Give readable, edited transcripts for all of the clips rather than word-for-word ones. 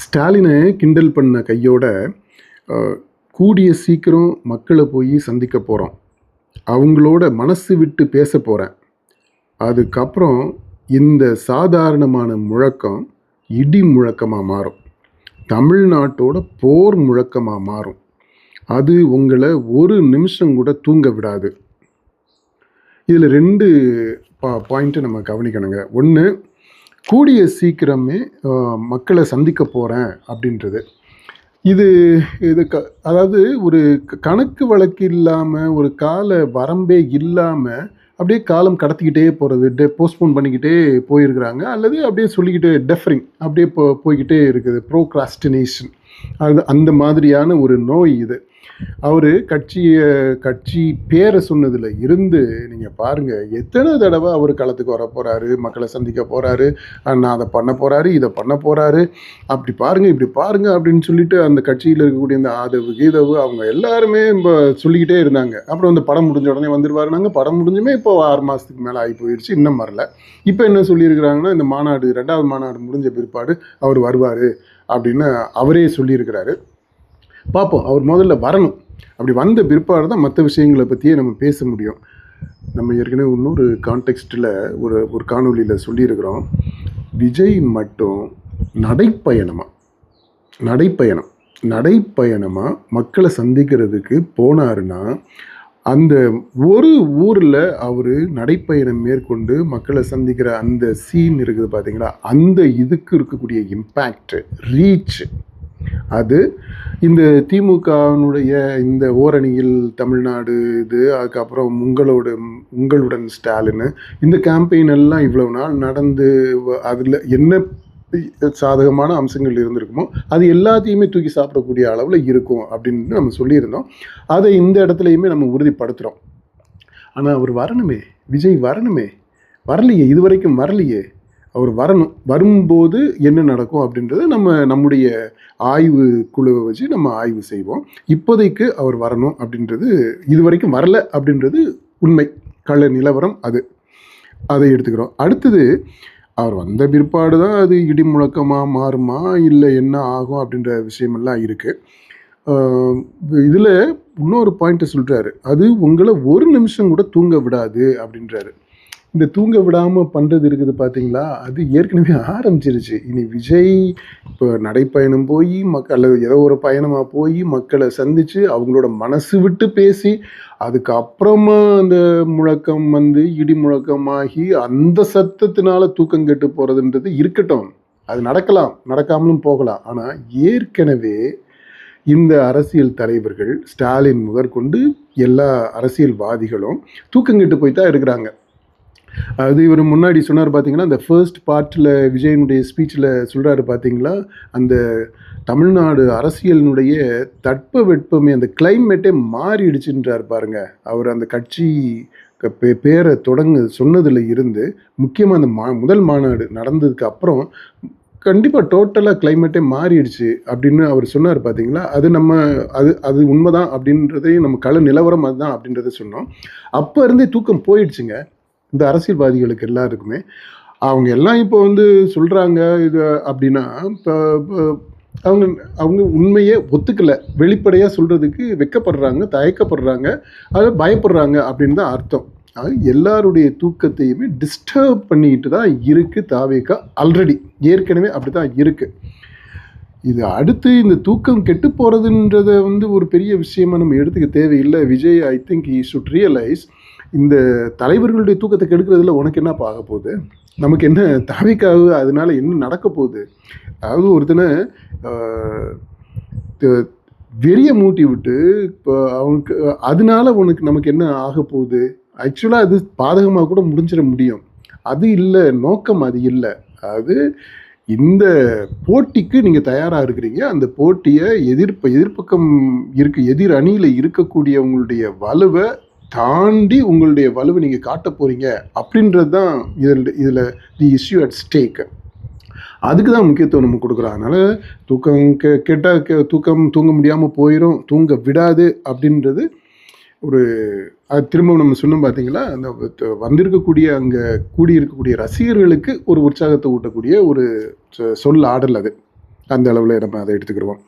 ஸ்டாலினை கிண்டல் பண்ண கையோட கூடிய சீக்கிரம் மக்களை போய் சந்திக்க போகிறோம், அவங்களோட மனசு விட்டு பேச போகிறேன், அதுக்கப்புறம் இந்த சாதாரணமான முழக்கம் இடி முழக்கமாக மாறும், தமிழ்நாட்டோட போர் முழக்கமாக மாறும், அது உங்களை ஒரு நிமிஷம் கூட தூங்க விடாது. இதில் ரெண்டு பாயிண்ட்டு நம்ம கவனிக்கணுங்க. ஒன்று, கூடிய சீக்கிரமே மக்களை சந்திக்க போகிறேன் அப்படின்றது. இது அதாவது ஒரு கணக்கு வழக்கு இல்லாமல், ஒரு கால வரம்பே இல்லாமல் அப்படியே காலம் கடத்திக்கிட்டே போகிறது, போஸ்ட்போன் பண்ணிக்கிட்டே போயிருக்கிறாங்க, அல்லது அப்படியே சொல்லிக்கிட்டே டெஃபரிங் அப்படியே போய்கிட்டே இருக்குது, ப்ரோக்ராஸ்டினேஷன். அந்த மாதிரியான ஒரு நோய் இது. அவர் கட்சி பேரை சொன்னதில் இருந்து நீங்கள் பாருங்கள், எத்தனை தடவை அவர் களத்துக்கு வர போகிறாரு, மக்களை சந்திக்க போகிறாரு, நான் அதை பண்ண போகிறாரு, இதை பண்ண போகிறாரு, அப்படி பாருங்கள் இப்படி பாருங்கள் அப்படின்னு சொல்லிட்டு அந்த கட்சியில் இருக்கக்கூடிய இந்த ஆதவு கீதவு அவங்க எல்லாருமே சொல்லிக்கிட்டே இருந்தாங்க. அப்புறம் வந்து படம் முடிஞ்ச உடனே வந்துடுவார். நாங்கள் படம் முடிஞ்சுமே இப்போ 6 மாதத்துக்கு மேலே ஆகி போயிடுச்சு, இன்னும் வரல. இப்போ என்ன சொல்லியிருக்கிறாங்கன்னா, இந்த மாநாடு 2வது மாநாடு முடிஞ்ச பிற்பாடு அவர் வருவார் அப்படின்னு அவரே சொல்லியிருக்கிறாரு. பார்ப்போம், அவர் முதல்ல வரணும். அப்படி வந்த பிற்பாடு தான் மற்ற விஷயங்களை பற்றியே நம்ம பேச முடியும். நம்ம ஏற்கனவே இன்னொரு கான்டெக்ஸ்டில் ஒரு காணொலியில் சொல்லியிருக்கிறோம், விஜய் மட்டும் நடைப்பயணமாக மக்களை சந்திக்கிறதுக்கு போனாருன்னா, அந்த ஒரு ஊரில் அவர் நடைப்பயணம் மேற்கொண்டு மக்களை சந்திக்கிற அந்த சீன் இருக்குது பார்த்தீங்களா, அந்த இதுக்கு இருக்கக்கூடிய இம்பேக்ட், ரீச், அது இந்த திமுகவினுடைய இந்த ஓரணியில் தமிழ்நாடு இது, அதுக்கப்புறம் உங்களுடன் ஸ்டாலின், இந்த கேம்பெயின் எல்லாம் இவ்வளவு நாள் நடந்து அதில் என்ன சாதகமான அம்சங்கள் இருந்திருக்குமோ அது எல்லாத்தையுமே தூக்கி சாப்பிடக்கூடிய அளவில் இருக்கும் அப்படின்னு நம்ம சொல்லியிருந்தோம். அதை இந்த இடத்துலையுமே நம்ம உறுதிப்படுத்துகிறோம். ஆனால் அவர் வரணுமே, விஜய் வரணுமே, வரலையே, இதுவரைக்கும் வரலையே. அவர் வரணும். வரும்போது என்ன நடக்கும் அப்படின்றத நம்முடைய ஆய்வு குழுவை வச்சு நம்ம ஆய்வு செய்வோம். இப்போதைக்கு அவர் வரணும் அப்படின்றது, இதுவரைக்கும் வரல அப்படின்றது உண்மை, கள நிலவரம். அதை எடுத்துக்கிறோம். அடுத்தது, அவர் வந்த பிற்பாடு தான் அது இடி முழக்கமாக மாறுமா இல்லை என்ன ஆகும் அப்படின்ற விஷயமெல்லாம் இருக்குது. இதில் இன்னொரு பாயிண்ட்டை சொல்கிறாரு, அது உங்களை ஒரு நிமிஷம் கூட தூங்க விடாது அப்படின்றாரு. இந்த தூங்க விடாமல் பண்ணுறது இருக்குது பார்த்தீங்களா, அது ஏற்கனவே ஆரம்பிச்சிருச்சு. இனி விஜய் இப்போ நடைப்பயணம் போய் அல்லது ஏதோ ஒரு பயணமாக போய் மக்களை சந்தித்து அவங்களோட மனசு விட்டு பேசி, அதுக்கப்புறமா அந்த முழக்கம் வந்து இடி முழக்கமாகி அந்த சத்தத்தினால தூக்கம் கெட்டு போகிறதுன்றது இருக்கட்டும், அது நடக்கலாம், நடக்காமலும் போகலாம். ஆனால் ஏற்கனவே இந்த அரசியல் தலைவர்கள், ஸ்டாலின் முதற்கொண்டு எல்லா அரசியல்வாதிகளும் தூக்கங்கெட்டு போய் தான் இருக்கிறாங்க. அது இவர் முன்னாடி சொன்னார் பார்த்தீங்கன்னா, அந்த ஃபர்ஸ்ட் பார்ட்டில் விஜயனுடைய ஸ்பீச்சில் சொல்கிறாரு பார்த்தீங்களா, அந்த தமிழ்நாடு அரசியலினுடைய தட்பவெட்பமே, அந்த கிளைமேட்டே மாறிடுச்சுன்றார் பாருங்க. அவர் அந்த கட்சி பேரை சொன்னதில் இருந்து முக்கியமாக அந்த முதல் மாநாடு நடந்ததுக்கு அப்புறம் கண்டிப்பாக டோட்டலாக கிளைமேட்டே மாறிடுச்சு அப்படின்னு அவர் சொன்னார் பார்த்தீங்களா. அது உண்மைதான் அப்படின்றதையும் நம்ம கள நிலவரம் அதுதான் அப்படின்றத சொன்னோம். அப்போ இருந்தே தூக்கம் போயிடுச்சுங்க இந்த அரசியல்வாதிகளுக்கு எல்லாருக்குமே. அவங்க எல்லாம் இப்போ வந்து சொல்கிறாங்க இது அப்படின்னா, இப்போ அவங்க உண்மையே ஒத்துக்கலை, வெளிப்படையாக சொல்கிறதுக்கு வெக்கப்படுறாங்க, தயக்கப்படுறாங்க, அதை பயப்படுறாங்க அப்படின்னு தான் அர்த்தம். அது எல்லாருடைய தூக்கத்தையுமே டிஸ்டர்ப் பண்ணிக்கிட்டு தான் இருக்குது தாவேகா. ஆல்ரெடி ஏற்கனவே அப்படி தான் இருக்குது. இது அடுத்து இந்த தூக்கம் கெட்டு போகிறதுன்றதை வந்து ஒரு பெரிய விஷயமா நம்ம எடுத்துக்க தேவையில்லை. Vijay, I think he should realise, இந்த தலைவர்களுடைய தூக்கத்தை கெடுக்கிறதுல உனக்கு என்ன ஆக போகுது, நமக்கு என்ன தாவேகாவு, அதனால என்ன நடக்க போகுது? அதாவது ஒருத்தனை வெறிய மூட்டி விட்டு இப்போ அவனுக்கு அதனால நமக்கு என்ன ஆக போகுது? ஆக்சுவலாக அது பாதகமாக கூட முடிஞ்சிட முடியும். அது இல்லை நோக்கம், அது இல்லை. அது இந்த போட்டிக்கு நீங்கள் தயாராக இருக்கிறீங்க, அந்த போட்டியை எதிர்ப்பக்கம் எதிர் அணியில் இருக்கக்கூடியவங்களுடைய வலுவை தாண்டி உங்களுடைய வலுவை நீங்கள் காட்ட போகிறீங்க அப்படின்றது தான் இதில் தி இஷ்யூ அட் ஸ்டேக். அதுக்கு தான் முக்கியத்துவம் நம்ம கொடுக்குறோம். அதனால் தூக்கம் கேட்டால் தூங்க முடியாமல் போயிடும், தூங்க விடாது அப்படின்றது அது திரும்ப நம்ம சொன்னோம் பார்த்தீங்களா, அந்த வந்திருக்கக்கூடிய அங்கே கூடியிருக்கக்கூடிய ரசிகர்களுக்கு ஒரு உற்சாகத்தை ஊட்டக்கூடிய ஒரு சொல் ஆடல் அது. அந்த அளவில் நம்ம அதை எடுத்துக்கிடுவோம்.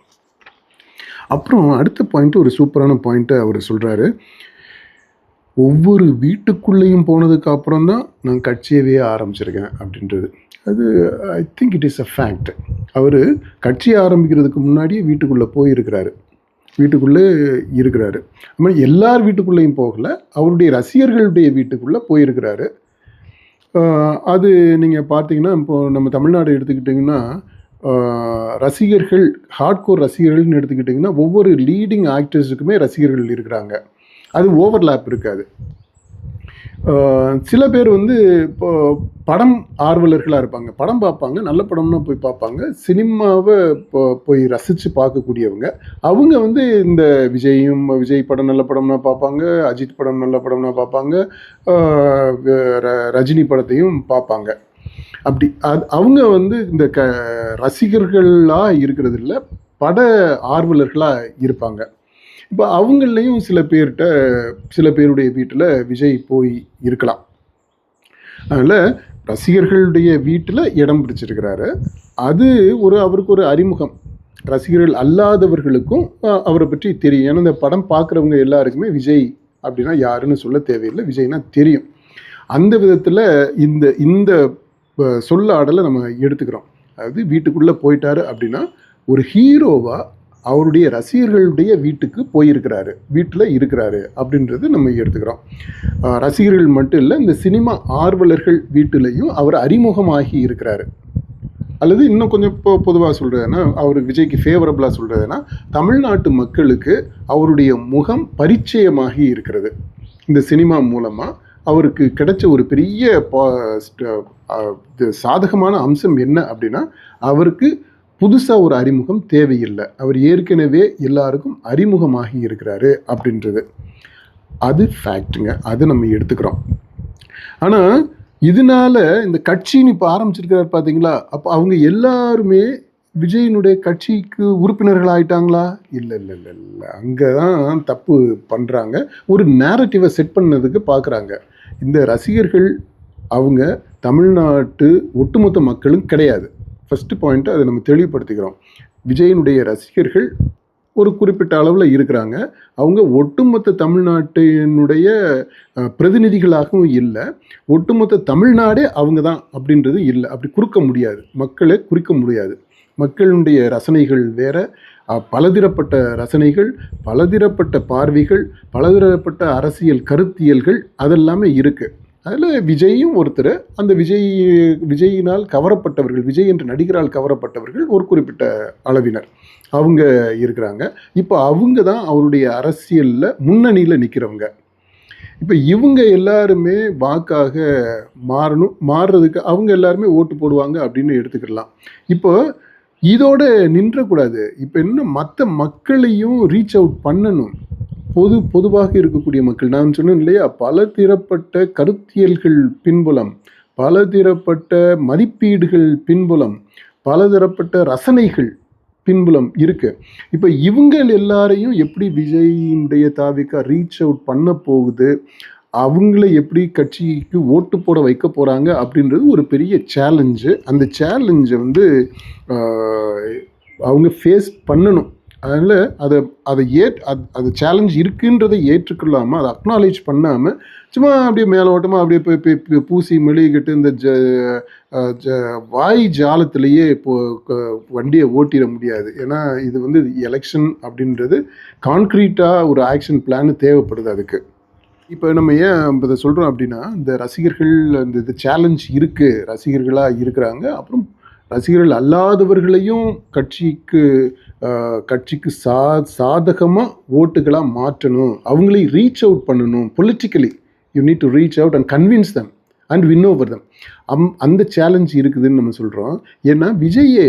அப்புறம் அடுத்த பாயிண்ட், ஒரு சூப்பரான பாயிண்ட்டை அவர் சொல்கிறாரு. ஒவ்வொரு வீட்டுக்குள்ளேயும் போனதுக்கு அப்புறம் தான் நான் கட்சியவே ஆரம்பிச்சிருக்கேன் அப்படின்றது. அது I think it is a fact. அவர் கட்சி ஆரம்பிக்கிறதுக்கு முன்னாடியே வீட்டுக்குள்ளே போயிருக்கிறாரு, வீட்டுக்குள்ளே இருக்கிறாரு. அது மாதிரி எல்லார் வீட்டுக்குள்ளேயும் போகலை, அவருடைய ரசிகர்களுடைய வீட்டுக்குள்ளே போயிருக்கிறாரு. அது நீங்கள் பார்த்தீங்கன்னா, இப்போது நம்ம தமிழ்நாடு எடுத்துக்கிட்டிங்கன்னா, ரசிகர்கள், ஹார்ட்கோர் ரசிகர்கள்னு எடுத்துக்கிட்டிங்கன்னா ஒவ்வொரு லீடிங் ஆக்டர்ஸுக்குமே ரசிகர்கள் இருக்கிறாங்க. அது ஓவர்லேப் இருக்காது. சில பேர் வந்து இப்போ படம் ஆர்வலர்களாக இருப்பாங்க, படம் பார்ப்பாங்க, நல்ல படம்னா போய் பார்ப்பாங்க, சினிமாவை போய் ரசித்து பார்க்கக்கூடியவங்க. அவங்க வந்து இந்த விஜய் படம் நல்ல படம்னா பார்ப்பாங்க, அஜித் படம் நல்ல படம்னா பார்ப்பாங்க, ரஜினி படத்தையும் பார்ப்பாங்க. அப்படி அவங்க வந்து இந்த ரசிகர்களாக இருக்கிறது இல்லை, பட ஆர்வலர்களாக இருப்பாங்க. இப்போ அவங்களையும் சில பேருடைய வீட்டில் விஜய் போய் இருக்கலாம். அதனால் ரசிகர்களுடைய வீட்டில் இடம் பிடிச்சிருக்கிறாரு. அது அவருக்கு ஒரு அறிமுகம். ரசிகர்கள் அல்லாதவர்களுக்கும் அவரை பற்றி தெரியும். ஏன்னா இந்த படம் பார்க்குறவங்க எல்லாருக்குமே விஜய் அப்படின்னா யாருன்னு சொல்ல தேவையில்லை, விஜய்னா தெரியும். அந்த விதத்தில் இந்த சொல்லாடலை நம்ம எடுத்துக்கிறோம். அதாவது வீட்டுக்குள்ளே போயிட்டாரு அப்படின்னா ஒரு ஹீரோவாக அவருடைய ரசிகர்களுடைய வீட்டுக்கு போயிருக்கிறாரு, வீட்டில் இருக்கிறாரு அப்படின்றது நம்ம எடுத்துக்கிறோம். ரசிகர்கள் மட்டும் இல்லை, இந்த சினிமா ஆர்வலர்கள் வீட்டிலையும் அவர் அறிமுகமாகி இருக்கிறாரு. அல்லது இன்னும் கொஞ்சம் பொதுவாக சொல்கிறதுனா, அவருக்கு விஜய்க்கு ஃபேவரபுளாக சொல்கிறதுனா, தமிழ்நாட்டு மக்களுக்கு அவருடைய முகம் பரிச்சயமாகி இருக்கிறது. இந்த சினிமா மூலமாக அவருக்கு கிடைச்ச ஒரு பெரிய சாதகமான அம்சம் என்ன அப்படின்னா, அவருக்கு புதுசாக ஒரு அறிமுகம் தேவையில்லை, அவர் ஏற்கனவே எல்லாருக்கும் அறிமுகமாகி இருக்கிறாரு அப்படின்றது. அது ஃபேக்ட்டுங்க, அதை நம்ம எடுத்துக்கிறோம். ஆனால் இதனால இந்த கட்சின்னு இப்போ ஆரம்பிச்சிருக்கிறார் பார்த்தீங்களா, அப்போ அவங்க எல்லாருமே விஜயினுடைய கட்சிக்கு உறுப்பினர்கள் ஆயிட்டாங்களா? இல்லை இல்லை இல்லை இல்லை, அங்கே தான் தப்பு பண்ணுறாங்க. ஒரு நேரட்டிவை செட் பண்ணதுக்கு பார்க்குறாங்க. இந்த ரசிகர்கள் அவங்க தமிழ்நாட்டு ஒட்டுமொத்த மக்களும் கிடையாது. ஃபஸ்ட்டு பாயிண்ட்டு அதை நம்ம தெளிவுபடுத்திக்கிறோம். விஜயினுடைய ரசிகர்கள் ஒரு குறிப்பிட்ட அளவில் இருக்கிறாங்க. அவங்க ஒட்டுமொத்த தமிழ்நாட்டினுடைய பிரதிநிதிகளாகவும் இல்லை, ஒட்டுமொத்த தமிழ்நாடே அவங்க தான் அப்படின்றது இல்லை. அப்படி குறிக்க முடியாது, மக்களை குறிக்க முடியாது. மக்களுடைய ரசனைகள் வேற, பலதரப்பட்ட ரசனைகள், பலதரப்பட்ட பார்வைகள், பலதரப்பட்ட அரசியல் கருத்தியல்கள் அதெல்லாமே இருக்குது. அதில் விஜயும் ஒருத்தர். அந்த விஜயினால் கவரப்பட்டவர்கள், விஜய் என்ற நடிகரால் கவரப்பட்டவர்கள் ஒரு குறிப்பிட்ட அளவினர் அவங்க இருக்கிறாங்க. இப்போ அவங்க தான் அவருடைய அரசியலில் முன்னணியில் நிற்கிறவங்க. இப்போ இவங்க எல்லாருமே வாக்காக மாறுறதுக்கு அவங்க எல்லாருமே ஓட்டு போடுவாங்க அப்படின்னு எடுத்துக்கிடலாம். இப்போ இதோட நின்றக்கூடாது. இப்போ என்ன, மற்ற மக்களையும் ரீச் அவுட் பண்ணணும். பொதுவாக இருக்கக்கூடிய மக்கள், நான் சொன்னேன் இல்லையா, பலதரப்பட்ட கருத்தியல்கள் பின்புலம், பலதரப்பட்ட மதிப்பீடுகள் பின்புலம், பலதரப்பட்ட ரசனைகள் பின்புலம் இருக்கு. இப்போ இவங்க எல்லாரையும் எப்படி விஜயினுடைய தாவிக்கா ரீச் அவுட் பண்ண போகுது, அவங்கள எப்படி கட்சிக்கு ஓட்டு போட வைக்க போகிறாங்க அப்படின்றது ஒரு பெரிய சேலஞ்சு. அந்த சேலஞ்சை வந்து அவங்க ஃபேஸ் பண்ணணும். அதனால் அது சேலஞ்ச் இருக்குன்றதை ஏற்றுக்கொள்ளாமல், அதை அக்னாலேஜ் பண்ணாமல் சும்மா அப்படியே மேலோட்டமாக அப்படியே போய் பூசி மெழுகிக்கிட்டு இந்த வாய் ஜாலத்திலேயே வண்டியை ஓட்டிட முடியாது. ஏன்னா இது வந்து எலெக்ஷன் அப்படின்றது கான்க்ரீட்டாக ஒரு ஆக்ஷன் பிளான் தேவைப்படுது அதுக்கு. இப்போ நம்ம ஏன் இதை சொல்கிறோம் அப்படின்னா, இந்த ரசிகர்கள் அந்த இது சேலஞ்ச் இருக்குது, ரசிகர்களாக இருக்கிறாங்க. அப்புறம் ரசிகர்கள் அல்லாதவர்களையும் கட்சிக்கு சாதகமாக ஓட்டுகளாக மாற்றணும், அவங்களை ரீச் அவுட் பண்ணணும். Politically you need to reach out and convince them and win over தம். அந்த சேலஞ்ச் இருக்குதுன்னு நம்ம சொல்கிறோம். ஏன்னா விஜயே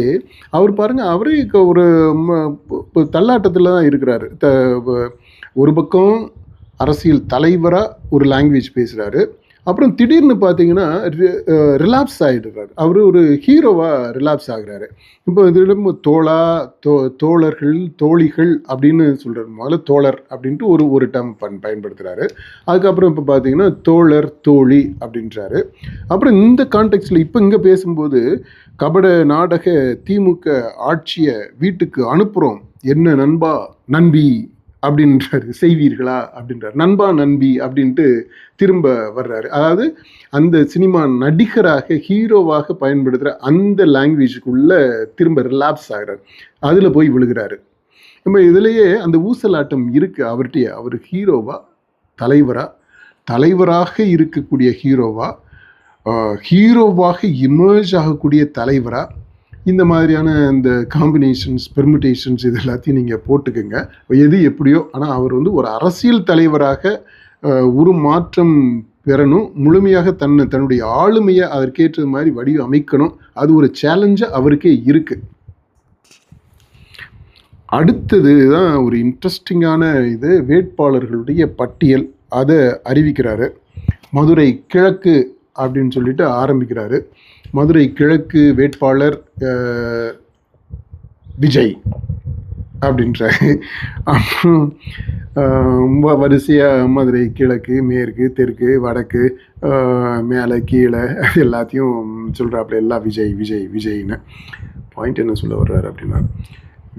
அவர் பாருங்கள், அவரே ஒரு தள்ளாட்டத்தில் தான் இருக்கிறாரு. ஒரு பக்கம் அரசியல் தலைவராக ஒரு லாங்குவேஜ் பேசுகிறாரு, அப்புறம் திடீர்னு பார்த்தீங்கன்னா ரிலாப்ஸ் ஆகிடுறாரு. அவர் ஒரு ஹீரோவாக ரிலாப்ஸ் ஆகுறாரு. இப்போ இதிலும் தோழர்கள் தோழிகள் அப்படின்னு சொல்கிறார். முதல்ல தோழர் அப்படின்ட்டு ஒரு டேர்ம் பயன்படுத்துகிறாரு. அதுக்கப்புறம் இப்போ பார்த்தீங்கன்னா தோழர் தோழி அப்படின்றாரு. அப்புறம் இந்த கான்டெக்ட்ல இப்போ இங்கே பேசும்போது கபட நாடக திமுக ஆட்சியை வீட்டுக்கு அனுப்புகிறோம், என்ன நண்பா நண்பி அப்படின்றாரு, செய்வீர்களா அப்படின்றார். நண்பா நண்பி அப்படின்ட்டு திரும்ப வர்றாரு. அதாவது அந்த சினிமா நடிகராக ஹீரோவாக பயன்படுத்துகிற அந்த லாங்குவேஜுக்குள்ள திரும்ப ரிலாப்ஸ் ஆகிறார். அதில் போய் விழுகிறாரு. நம்ம இதுலேயே அந்த ஊசலாட்டம் இருக்குது அவர்கிட்டயே. அவர் ஹீரோவா தலைவராக இருக்கக்கூடிய ஹீரோவாக இமர்ஜ் ஆகக்கூடிய தலைவரா, இந்த மாதிரியான இந்த காம்பினேஷன்ஸ் பெர்முடேஷன்ஸ் இது எல்லாத்தையும் நீங்கள் போட்டுக்கோங்க, எது எப்படியோ. ஆனால் அவர் ஒரு அரசியல் தலைவராக ஒரு மாற்றம் பெறணும், முழுமையாக தன்னுடைய ஆளுமையை அதற்கேற்றது மாதிரி வடிவமைக்கணும். அது ஒரு சேலஞ்சாக அவருக்கே இருக்கு. அடுத்தது தான் ஒரு இன்ட்ரெஸ்டிங்கான இது, வேட்பாளர்களுடைய பட்டியல். அதை அறிவிக்கிறாரு. மதுரை கிழக்கு அப்படின்னு சொல்லிட்டு ஆரம்பிக்கிறாரு. மதுரை கிழக்கு வேட்பாளர் விஜய் அப்படின்றாரு. அப்புறம் வரிசையாக மதுரை கிழக்கு மேற்கு தெற்கு வடக்கு மேலே கீழே எல்லாத்தையும் சொல்கிறாப்புல. எல்லாம் விஜய் விஜய் விஜய்னு. பாயிண்ட் என்ன சொல்ல வர்றாரு அப்படின்னா,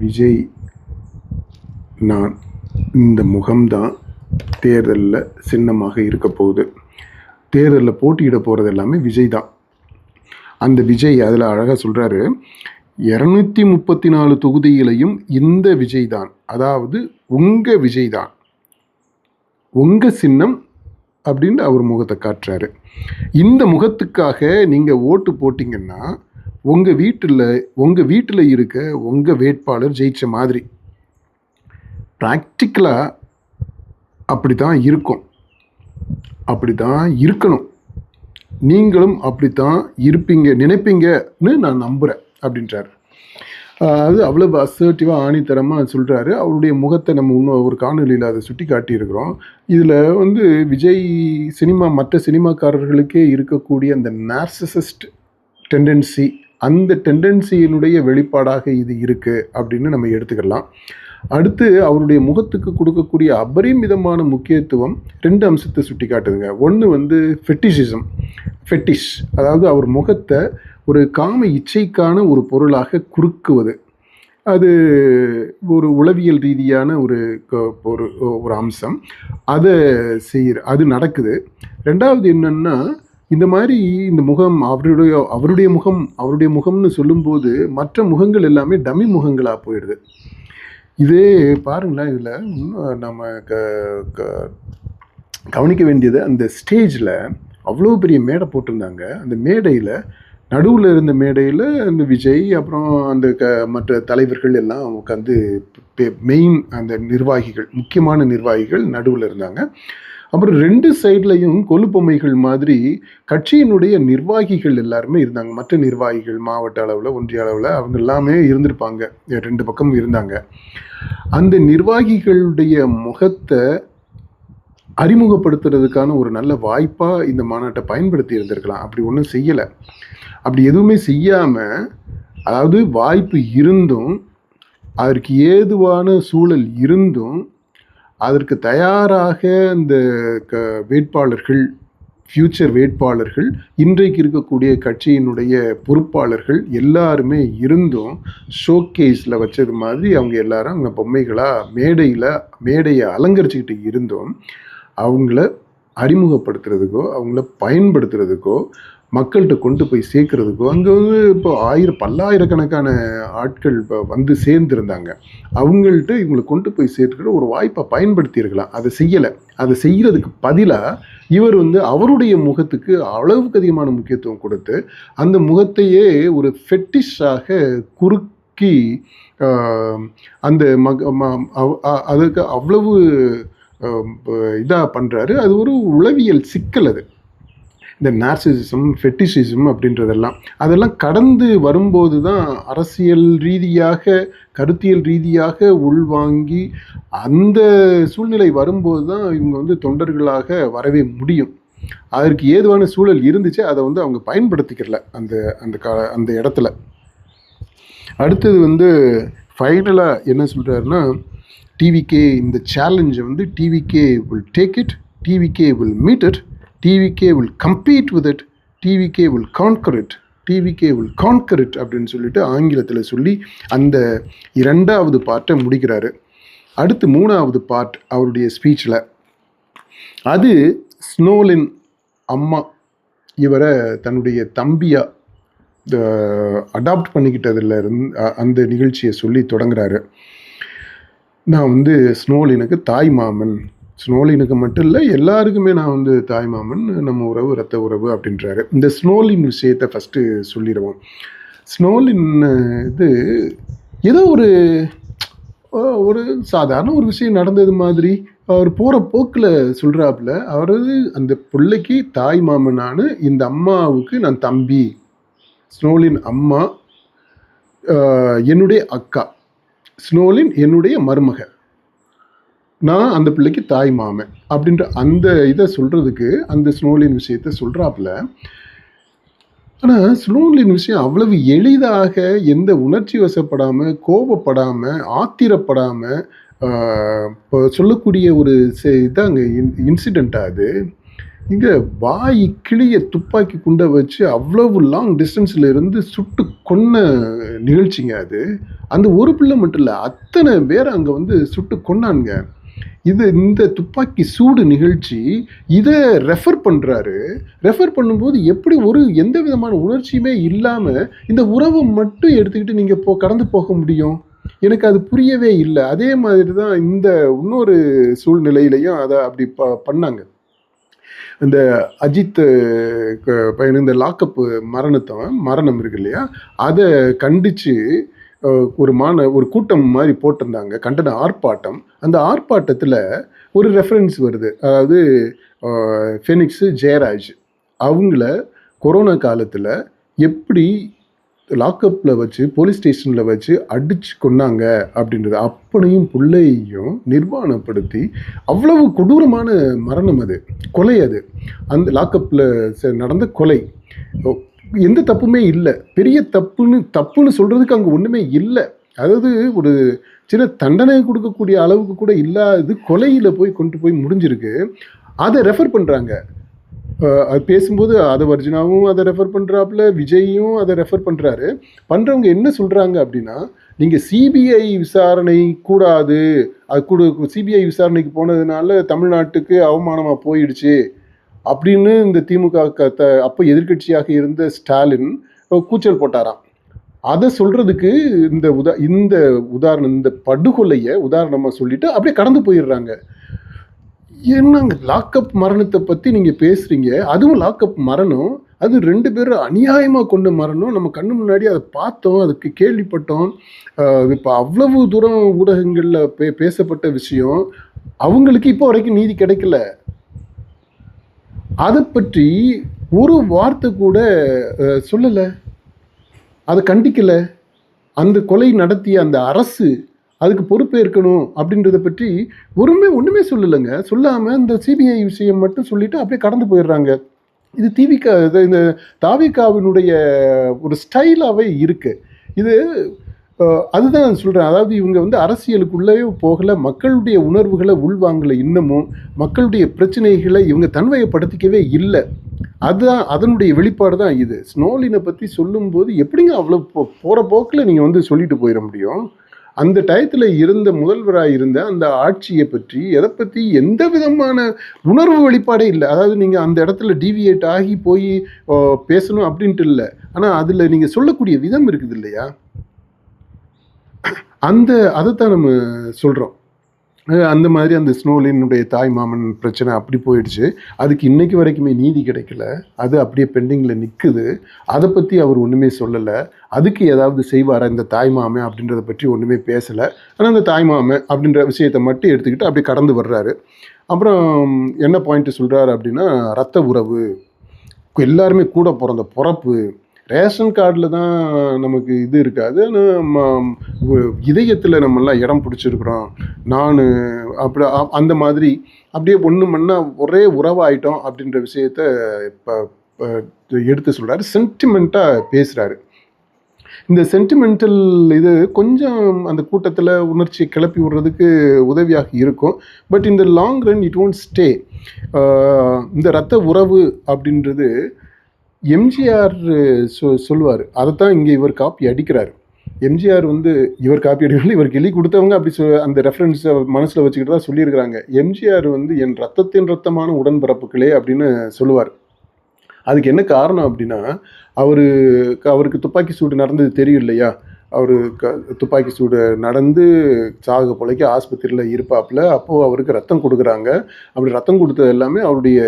விஜய் நான் இந்த முகம்தான் தேர்தலில் சின்னமாக இருக்க போகுது. தேர்தலில் போட்டியிட போகிறது எல்லாமே விஜய் தான். அந்த விஜய் அதில் அழகாக சொல்கிறாரு, 234 தொகுதிகளையும் இந்த விஜய் தான், அதாவது உங்கள் விஜய் தான், உங்கள் சின்னம் அப்படின்னு அவர் முகத்தை காட்டுறாரு. இந்த முகத்துக்காக நீங்கள் ஓட்டு போட்டிங்கன்னா உங்கள் வீட்டில் இருக்க உங்கள் வேட்பாளர் ஜெயிச்ச மாதிரி. ப்ராக்டிக்கலாக அப்படி தான் இருக்கும், அப்படி தான் இருக்கணும், நீங்களும் அப்படித்தான் நினைப்பீங்கன்னு நான் நம்புகிறேன் அப்படின்றார். அது அவ்வளவு அசர்ட்டிவாக ஆணித்தரமாக சொல்கிறாரு. அவருடைய முகத்தை நம்ம இன்னும் ஒரு காணொலியில் அதை சுட்டி காட்டியிருக்கிறோம். இதில் விஜய் மற்ற சினிமாக்காரர்களுக்கே இருக்கக்கூடிய அந்த நார்சிசிஸ்ட் டெண்டன்சி, அந்த டெண்டன்சியினுடைய வெளிப்பாடாக இது இருக்குது அப்படின்னு நம்ம எடுத்துக்கலாம். அடுத்து அவருடைய முகத்துக்கு கொடுக்கக்கூடிய அபரிமிதமான முக்கியத்துவம் 2 அம்சத்தை சுட்டி காட்டுதுங்க. ஒன்று ஃபெட்டிஷ், அதாவது அவர் முகத்தை ஒரு காம இச்சைக்கான ஒரு பொருளாக குறுக்குவது. அது ஒரு உளவியல் ரீதியான ஒரு அம்சம். அதை அது நடக்குது. ரெண்டாவது என்னன்னா, இந்த மாதிரி இந்த முகம் அவருடைய முகம்னு சொல்லும்போது மற்ற முகங்கள் எல்லாமே டம்மி முகங்களாக போயிடுது. இதே பாருங்களேன், இதில் இன்னும் நம்ம கவனிக்க வேண்டியது, அந்த ஸ்டேஜில் அவ்வளோ பெரிய மேடை போட்டிருந்தாங்க. அந்த மேடையில் நடுவில் இருந்த மேடையில் அந்த விஜய் அப்புறம் அந்த மற்ற தலைவர்கள் எல்லாம் உட்காந்து மெயின் அந்த முக்கியமான நிர்வாகிகள் நடுவில் இருந்தாங்க. அப்புறம் 2 சைட்லையும் கொலுப்பொம்மைகள் மாதிரி கட்சியினுடைய நிர்வாகிகள் எல்லாருமே இருந்தாங்க. மற்ற நிர்வாகிகள் மாவட்ட அளவில் ஒன்றிய அளவில் அவங்க எல்லாமே இருந்திருப்பாங்க, 2 பக்கமும் இருந்தாங்க. அந்த நிர்வாகிகளுடைய முகத்தை அறிமுகப்படுத்துறதுக்கான ஒரு நல்ல வாய்ப்பாக இந்த மாநாட்டை பயன்படுத்தி இருந்திருக்கலாம். அப்படி ஒன்றும் செய்யலை. அப்படி எதுவுமே செய்யாமல், அதாவது வாய்ப்பு இருந்தும் அதற்கு ஏதுவான சூழல் இருந்தும் அதற்கு தயாராக இந்த வேட்பாளர்கள், ஃப்யூச்சர் வேட்பாளர்கள், இன்றைக்கு இருக்கக்கூடிய கட்சியினுடைய பொறுப்பாளர்கள் எல்லாருமே இருந்தும் ஷோகேஸில் வச்சது மாதிரி அவங்க எல்லாரும் அங்கே பொம்மைகளாக மேடையை அலங்கரிச்சுக்கிட்டு இருந்தும் அவங்கள அறிமுகப்படுத்துறதுக்கோ அவங்கள பயன்படுத்துறதுக்கோ மக்கள்கிட்ட கொண்டு போய் சேர்க்கறதுக்கோ அங்கே இப்போ பல்லாயிரக்கணக்கான ஆட்கள் இப்போ சேர்ந்துருந்தாங்க. அவங்கள்ட்ட இவங்களை கொண்டு போய் சேர்க்கிற ஒரு வாய்ப்பை பயன்படுத்தியிருக்கலாம். அதை செய்யலை. அதை செய்கிறதுக்கு பதிலாக இவர் அவருடைய முகத்துக்கு அளவுக்கு அதிகமான முக்கியத்துவம் கொடுத்து அந்த முகத்தையே ஒரு ஃபெட்டிஷாக குறுக்கி அந்த அதுக்கு அவ்வளவு இதாக பண்ணுறாரு. அது ஒரு உளவியல் சிக்கல். அது இந்த நார்சிசிசம் ஃபெட்டிஷிசம் அப்படின்றதெல்லாம் அதெல்லாம் கடந்து வரும்போது தான் அரசியல் ரீதியாக கருத்தியல் ரீதியாக உள்வாங்கி அந்த சூழ்நிலை வரும்போது தான் இவங்க தொண்டர்களாக வரவே முடியும். அதற்கு ஏதுவான சூழல் இருந்துச்சு, அதை வந்து அவங்க பயன்படுத்திக்கிறல அந்த அந்த அந்த இடத்துல. அடுத்தது வந்து ஃபைனலாக என்ன சொல்கிறாருன்னா, டிவிகே இந்த சேலஞ்சை வந்து TVK will take it, TVK will meet it, TVK will compete with it, TVK will conquer it, TVK will conquer it அப்படின்னு சொல்லிட்டு ஆங்கிலத்தில் சொல்லி அந்த 2வது பார்ட்டை முடிக்கிறாரு. அடுத்து 3வது பார்ட் அவருடைய ஸ்பீச்சில், அது ஸ்னோலின் அம்மா இவரை தன்னுடைய தம்பியாக அடாப்ட் பண்ணிக்கிட்டதில் அந்த நிகழ்ச்சியை சொல்லி தொடங்குறாரு. நான் வந்து ஸ்னோலினுக்கு தாய் மாமன், ஸ்னோலினுக்கு மட்டும் இல்லை எல்லாருக்குமே நான் வந்து தாய் மாமன், நம்ம உறவு ரத்த உறவு அப்படின்றாரு. இந்த ஸ்னோலின் விஷயத்தை ஃபஸ்ட்டு சொல்லிடுவோம். ஸ்னோலின் இது ஏதோ ஒரு சாதாரண ஒரு விஷயம் நடந்தது மாதிரி அவர் போகிற போக்கில் சொல்கிறாப்புல, அவரது அந்த பிள்ளைக்கு தாய் மாமனான இந்த அம்மாவுக்கு நான் தம்பி, ஸ்னோலின் அம்மா என்னுடைய அக்கா, ஸ்னோலின் என்னுடைய மருமக, நான் அந்த பிள்ளைக்கு தாய் மாமன் அப்படின்ற அந்த இதை சொல்கிறதுக்கு அந்த ஸ்னோலின் விஷயத்தை சொல்கிறாப்புல. ஆனால் ஸ்னோலின் விஷயம் அவ்வளவு எளிதாக எந்த உணர்ச்சி வசப்படாமல், கோபப்படாமல், ஆத்திரப்படாமல் இப்போ சொல்லக்கூடிய ஒரு இதாங்க இன்சிடெண்ட்டாக அது. இங்கே வாய் கிளிய துப்பாக்கி குண்டை வச்சு அவ்வளவு லாங் டிஸ்டன்ஸில் இருந்து சுட்டு கொன்ன நிகழ்ச்சிங்க அது. அந்த ஒரு பிள்ளை மட்டும் இல்லை, அத்தனை பேர் அங்கே வந்து சுட்டு கொன்னாங்க. இந்த துப்பாக்கி சூடு நிகழ்ச்சி இதை ரெஃபர் பண்ணுறாரு. ரெஃபர் பண்ணும்போது எப்படி எந்த விதமான உணர்ச்சியுமே இல்லாமல் இந்த உறவை மட்டும் எடுத்துக்கிட்டு நீங்கள் கடந்து போக முடியும்? எனக்கு அது புரியவே இல்லை. அதே மாதிரி தான் இந்த இன்னொரு சூழ்நிலையிலையும் அதை அப்படி பண்ணாங்க. இந்த அஜித் பையன் இந்த லாக்கப்பு மரணம் இருக்கு இல்லையா, அதை கண்டித்து ஒரு கூட்டம் மாதிரி போட்டிருந்தாங்க, கண்டன ஆர்ப்பாட்டம். அந்த ஆர்ப்பாட்டத்தில் ஒரு ரெஃபரன்ஸ் வருது, அதாவது ஃபெனிக்ஸு ஜெயராஜ் அவங்கள கொரோனா காலத்தில் எப்படி லாக்கப்பில் வச்சு போலீஸ் ஸ்டேஷனில் வச்சு அடித்து கொண்டாங்க அப்படின்றது அப்பனையும் பிள்ளையையும் நிர்வாணப்படுத்தி அவ்வளவு கொடூரமான மரணம், அது கொலை, அது அந்த லாக்கப்பில் நடந்த கொலை. எந்த தப்புமே இல்லை, பெரிய தப்புன்னு சொல்கிறதுக்கு அங்கே ஒன்றுமே இல்லை. அதாவது ஒரு சின்ன தண்டனை கொடுக்கக்கூடிய அளவுக்கு கூட இல்லாதது கொலையில் கொண்டு போய் முடிஞ்சிருக்கு. அதை ரெஃபர் பண்ணுறாங்க. அது பேசும்போது அதை வர்ஜினாவும் அதை ரெஃபர் பண்ணுறாப்புல, விஜயும் அதை ரெஃபர் பண்ணுறாரு. பண்ணுறவங்க என்ன சொல்கிறாங்க அப்படின்னா, நீங்கள் சிபிஐ விசாரணை கூடாது, சிபிஐ விசாரணைக்கு போனதுனால தமிழ்நாட்டுக்கு அவமானமாக போயிடுச்சு அப்படின்னு இந்த திமுக அப்போ எதிர்கட்சியாக இருந்த ஸ்டாலின் கூச்சல் போட்டாராம். அதை சொல்கிறதுக்கு இந்த உதாரணம், இந்த படுகொலையை உதாரணமாக சொல்லிட்டு அப்படியே கடந்து போயிடுறாங்க. என்னங்க லாக்அப் மரணத்தை பற்றி நீங்கள் பேசுகிறீங்க, அதுவும் லாக்அப் மரணம், அது 2 பேரும் அநியாயமாக கொண்ட மரணம். நம்ம கண்ணு முன்னாடி அதை பார்த்தோம், அதுக்கு கேள்விப்பட்டோம். இப்போ அவ்வளவு தூரம் ஊடகங்களில் பேசப்பட்ட விஷயம், அவங்களுக்கு இப்போ வரைக்கும் நீதி கிடைக்கல. அதை பற்றி ஒரு வார்த்தை கூட சொல்லலை, அதை கண்டிக்கலை. அந்த கொலை நடத்திய அந்த அரசு அதுக்கு பொறுப்பேற்கணும் அப்படின்றத பற்றி ஒன்றுமே சொல்லலைங்க. சொல்லாமல் இந்த சிபிஐ விஷயம் மட்டும் சொல்லிட்டு அப்படியே கடந்து போயிடுறாங்க. இது இந்த தாவிகாவினுடைய ஒரு ஸ்டைலாகவே இருக்குது இது. அதுதான் நான் சொல்கிறேன். அதாவது இவங்க வந்து அரசியலுக்குள்ளே போகலை, மக்களுடைய உணர்வுகளை உள்வாங்கலை, இன்னமும் மக்களுடைய பிரச்சனைகளை இவங்க தன்மையப்படுத்திக்கவே இல்லை. அதுதான் அதனுடைய வெளிப்பாடு தான் இது. ஸ்னோலினை பற்றி சொல்லும்போது எப்படிங்க அவ்வளோ போகிற போக்கில் நீங்கள் வந்து சொல்லிட்டு போயிட முடியும்? அந்த டயத்தில் இருந்த முதல்வராக இருந்த அந்த ஆட்சியை பற்றி எதை பற்றி எந்த விதமான உணர்வு வெளிப்பாடே இல்லை. அதாவது நீங்கள் அந்த இடத்துல டீவியேட் ஆகி போய் பேசணும் அப்படின்ட்டு இல்லை, ஆனால் அதில் நீங்கள் சொல்லக்கூடிய விதம் இருக்குது இல்லையா, அதைத்தான் நம்ம சொல்கிறோம். அந்த மாதிரி அந்த ஸ்னோலினுடைய தாய் மாமன் பிரச்சனை அப்படி போயிடுச்சு. அதுக்கு இன்றைக்கு வரைக்குமே நீதி கிடைக்கல, அது அப்படியே பெண்டிங்கில் நிற்குது. அதை பற்றி அவர் ஒன்றுமே சொல்லலை. அதுக்கு ஏதாவது செய்வாரா இந்த தாய் மாமன் அப்படின்றத பற்றி ஒன்றுமே பேசலை. ஆனால் அந்த தாய் மாமன் அப்படின்ற விஷயத்தை மட்டும் எடுத்துக்கிட்டு அப்படியே கடந்து வர்றாரு. அப்புறம் என்ன பாயிண்ட்டு சொல்கிறாரு அப்படின்னா, ரத்த உறவு, எல்லாருமே கூட பிறந்த பிறப்பு, ரேஷன் கார்டில் தான் நமக்கு இது இருக்காது. ஆனால் இதயத்தில் நம்மெல்லாம் இடம் பிடிச்சிருக்கிறோம். நான் அப்படி அந்த மாதிரி அப்படியே ஒன்று மண்ணா ஒரே உறவாயிட்டோம் அப்படின்ற விஷயத்த இப்போ எடுத்து சொல்கிறாரு. சென்டிமெண்ட்டாக பேசுகிறாரு. இந்த சென்டிமெண்டல் இது கொஞ்சம் அந்த கூட்டத்தில் உணர்ச்சியை கிளப்பி விடுறதுக்கு உதவியாக இருக்கும். பட் இந்த long run it won't stay. இந்த இரத்த உறவு அப்படின்றது எம்ஜிஆர் சொல்லுவார். அதைத்தான் இங்கே இவர் காப்பி அடிக்கிறார். எம்ஜிஆர் இவர் காப்பி அடிக்கல, இவர் கிளி கொடுத்தவங்க அப்படி அந்த ரெஃபரன்ஸை மனசில் வச்சுக்கிட்டு தான் சொல்லியிருக்கிறாங்க. எம்ஜிஆர் என் ரத்தத்தின் ரத்தமான உடன்பிறப்புகளே அப்படின்னு சொல்லுவார். அதுக்கு என்ன காரணம் அப்படின்னா, அவருக்கு துப்பாக்கி சூடு நடந்தது தெரியும் இல்லையா? அவர் துப்பாக்கி சூடு நடந்து சாக பொழைக்க ஆஸ்பத்திரியில் இருப்பாப்புல. அப்போது அவருக்கு ரத்தம் கொடுக்குறாங்க. அப்படி ரத்தம் கொடுத்தது எல்லாமே அவருடைய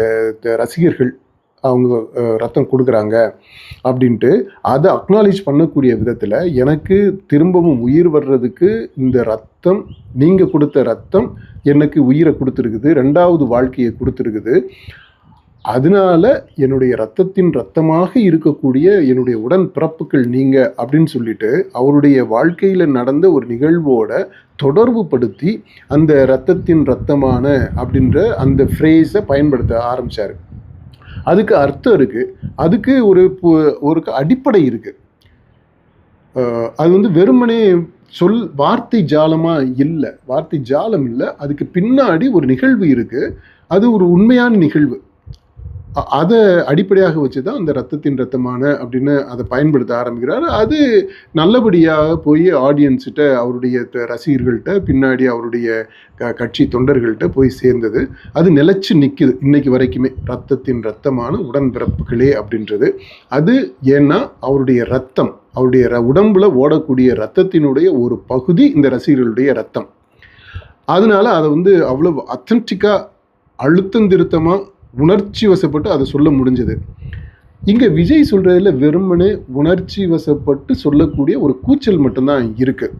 ரசிகர்கள் அவங்க ரத்தம் கொடுக்குறாங்க அப்படின்ட்டு அதை அக்னாலேஜ் பண்ணக்கூடிய விதத்தில் எனக்கு திரும்பவும் உயிர் வர்றதுக்கு இந்த ரத்தம், நீங்கள் கொடுத்த ரத்தம் எனக்கு உயிரை கொடுத்துருக்குது, 2வது வாழ்க்கையை கொடுத்துருக்குது. அதனால என்னுடைய ரத்தத்தின் ரத்தமாக இருக்கக்கூடிய என்னுடைய உடன் பிறப்புகள் நீங்க அப்படின்னு சொல்லிட்டு அவருடைய வாழ்க்கையில நடந்த ஒரு நிகழ்வோட தொடர்பு படுத்தி அந்த ரத்தத்தின் ரத்தமான அப்படின்ற அந்த ஃப்ரேஸை பயன்படுத்த ஆரம்பிச்சாரு. அதுக்கு அர்த்தம் இருக்கு, அதுக்கு ஒரு அடிப்படை இருக்கு. அது வெறுமனே வார்த்தை ஜாலமா இல்லை, வார்த்தை ஜாலம் இல்லை. அதுக்கு பின்னாடி ஒரு நிகழ்வு இருக்கு. அது ஒரு உண்மையான நிகழ்வு. அதை அடிப்படையாக வச்சு தான் அந்த ரத்தத்தின் ரத்தமான அப்படின்னு அதை பயன்படுத்த ஆரம்பிக்கிறார். அது நல்லபடியாக போய் ஆடியன்ஸ்கிட்ட, அவருடைய ரசிகர்கள்ட்ட, பின்னாடி அவருடைய கட்சி தொண்டர்கள்ட்ட போய் சேர்ந்தது. அது நிலைச்சு நிற்குது இன்னைக்கு வரைக்குமே, ரத்தத்தின் ரத்தமான உடன்பிறப்புகளே அப்படின்றது. அது ஏன்னா அவருடைய ரத்தம், அவருடைய உடம்புல ஓடக்கூடிய ரத்தத்தினுடைய ஒரு பகுதி இந்த ரசிகர்களுடைய ரத்தம். அதனால அதை அவ்வளவு அத்தன்டிக்காக அழுத்தம் திருத்தமாக உணர்ச்சி வசப்பட்டு அதை சொல்ல முடிஞ்சது. இங்கே விஜய் சொல்கிறதுல வெறுமனே உணர்ச்சி வசப்பட்டு சொல்லக்கூடிய ஒரு கூச்சல் மட்டும்தான் இருக்குது.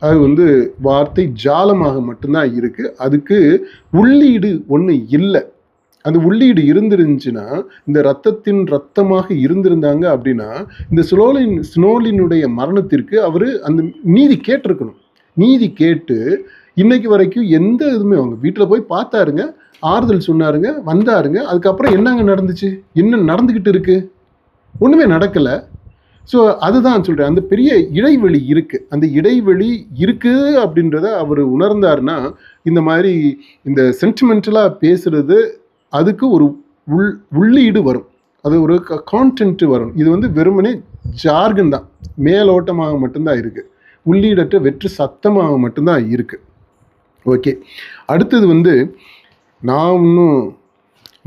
அது வார்த்தை ஜாலமாக மட்டும்தான் இருக்குது. அதுக்கு உள்ளீடு ஒன்று இல்லை. அந்த உள்ளீடு இருந்துருந்துச்சுன்னா, இந்த ரத்தத்தின் ரத்தமாக இருந்திருந்தாங்க அப்படின்னா, இந்த ஸ்னோலினுடைய மரணத்திற்கு அவர் அந்த நீதி கேட்டிருக்கணும். நீதி கேட்டு இன்னைக்கு வரைக்கும் எந்த இதுவுமே அவங்க வீட்டில் போய் பார்த்தாருங்க, ஆறுதல் சொன்னாருங்க, வந்தாருங்க. அதுக்கப்புறம் என்னங்க நடந்துச்சு? என்ன நடந்துக்கிட்டு இருக்கு? ஒன்றுமே நடக்கலை. ஸோ அதுதான் சொல்கிறேன், அந்த பெரிய இடைவெளி இருக்குது. அந்த இடைவெளி இருக்குது அப்படின்றத அவர் உணர்ந்தாருன்னா, இந்த மாதிரி இந்த சென்டிமெண்டலாக பேசுகிறது அதுக்கு ஒரு உள்ளீடு வரும், அது ஒரு கான்டென்ட் வரும். இது வெறுமனே ஜார்கன் தான், மேலோட்டமாக மட்டும்தான் இருக்குது, உள்ளீடற்ற வெற்று சத்தமாக மட்டும்தான் இருக்குது. ஓகே, அடுத்தது நான் இன்னும்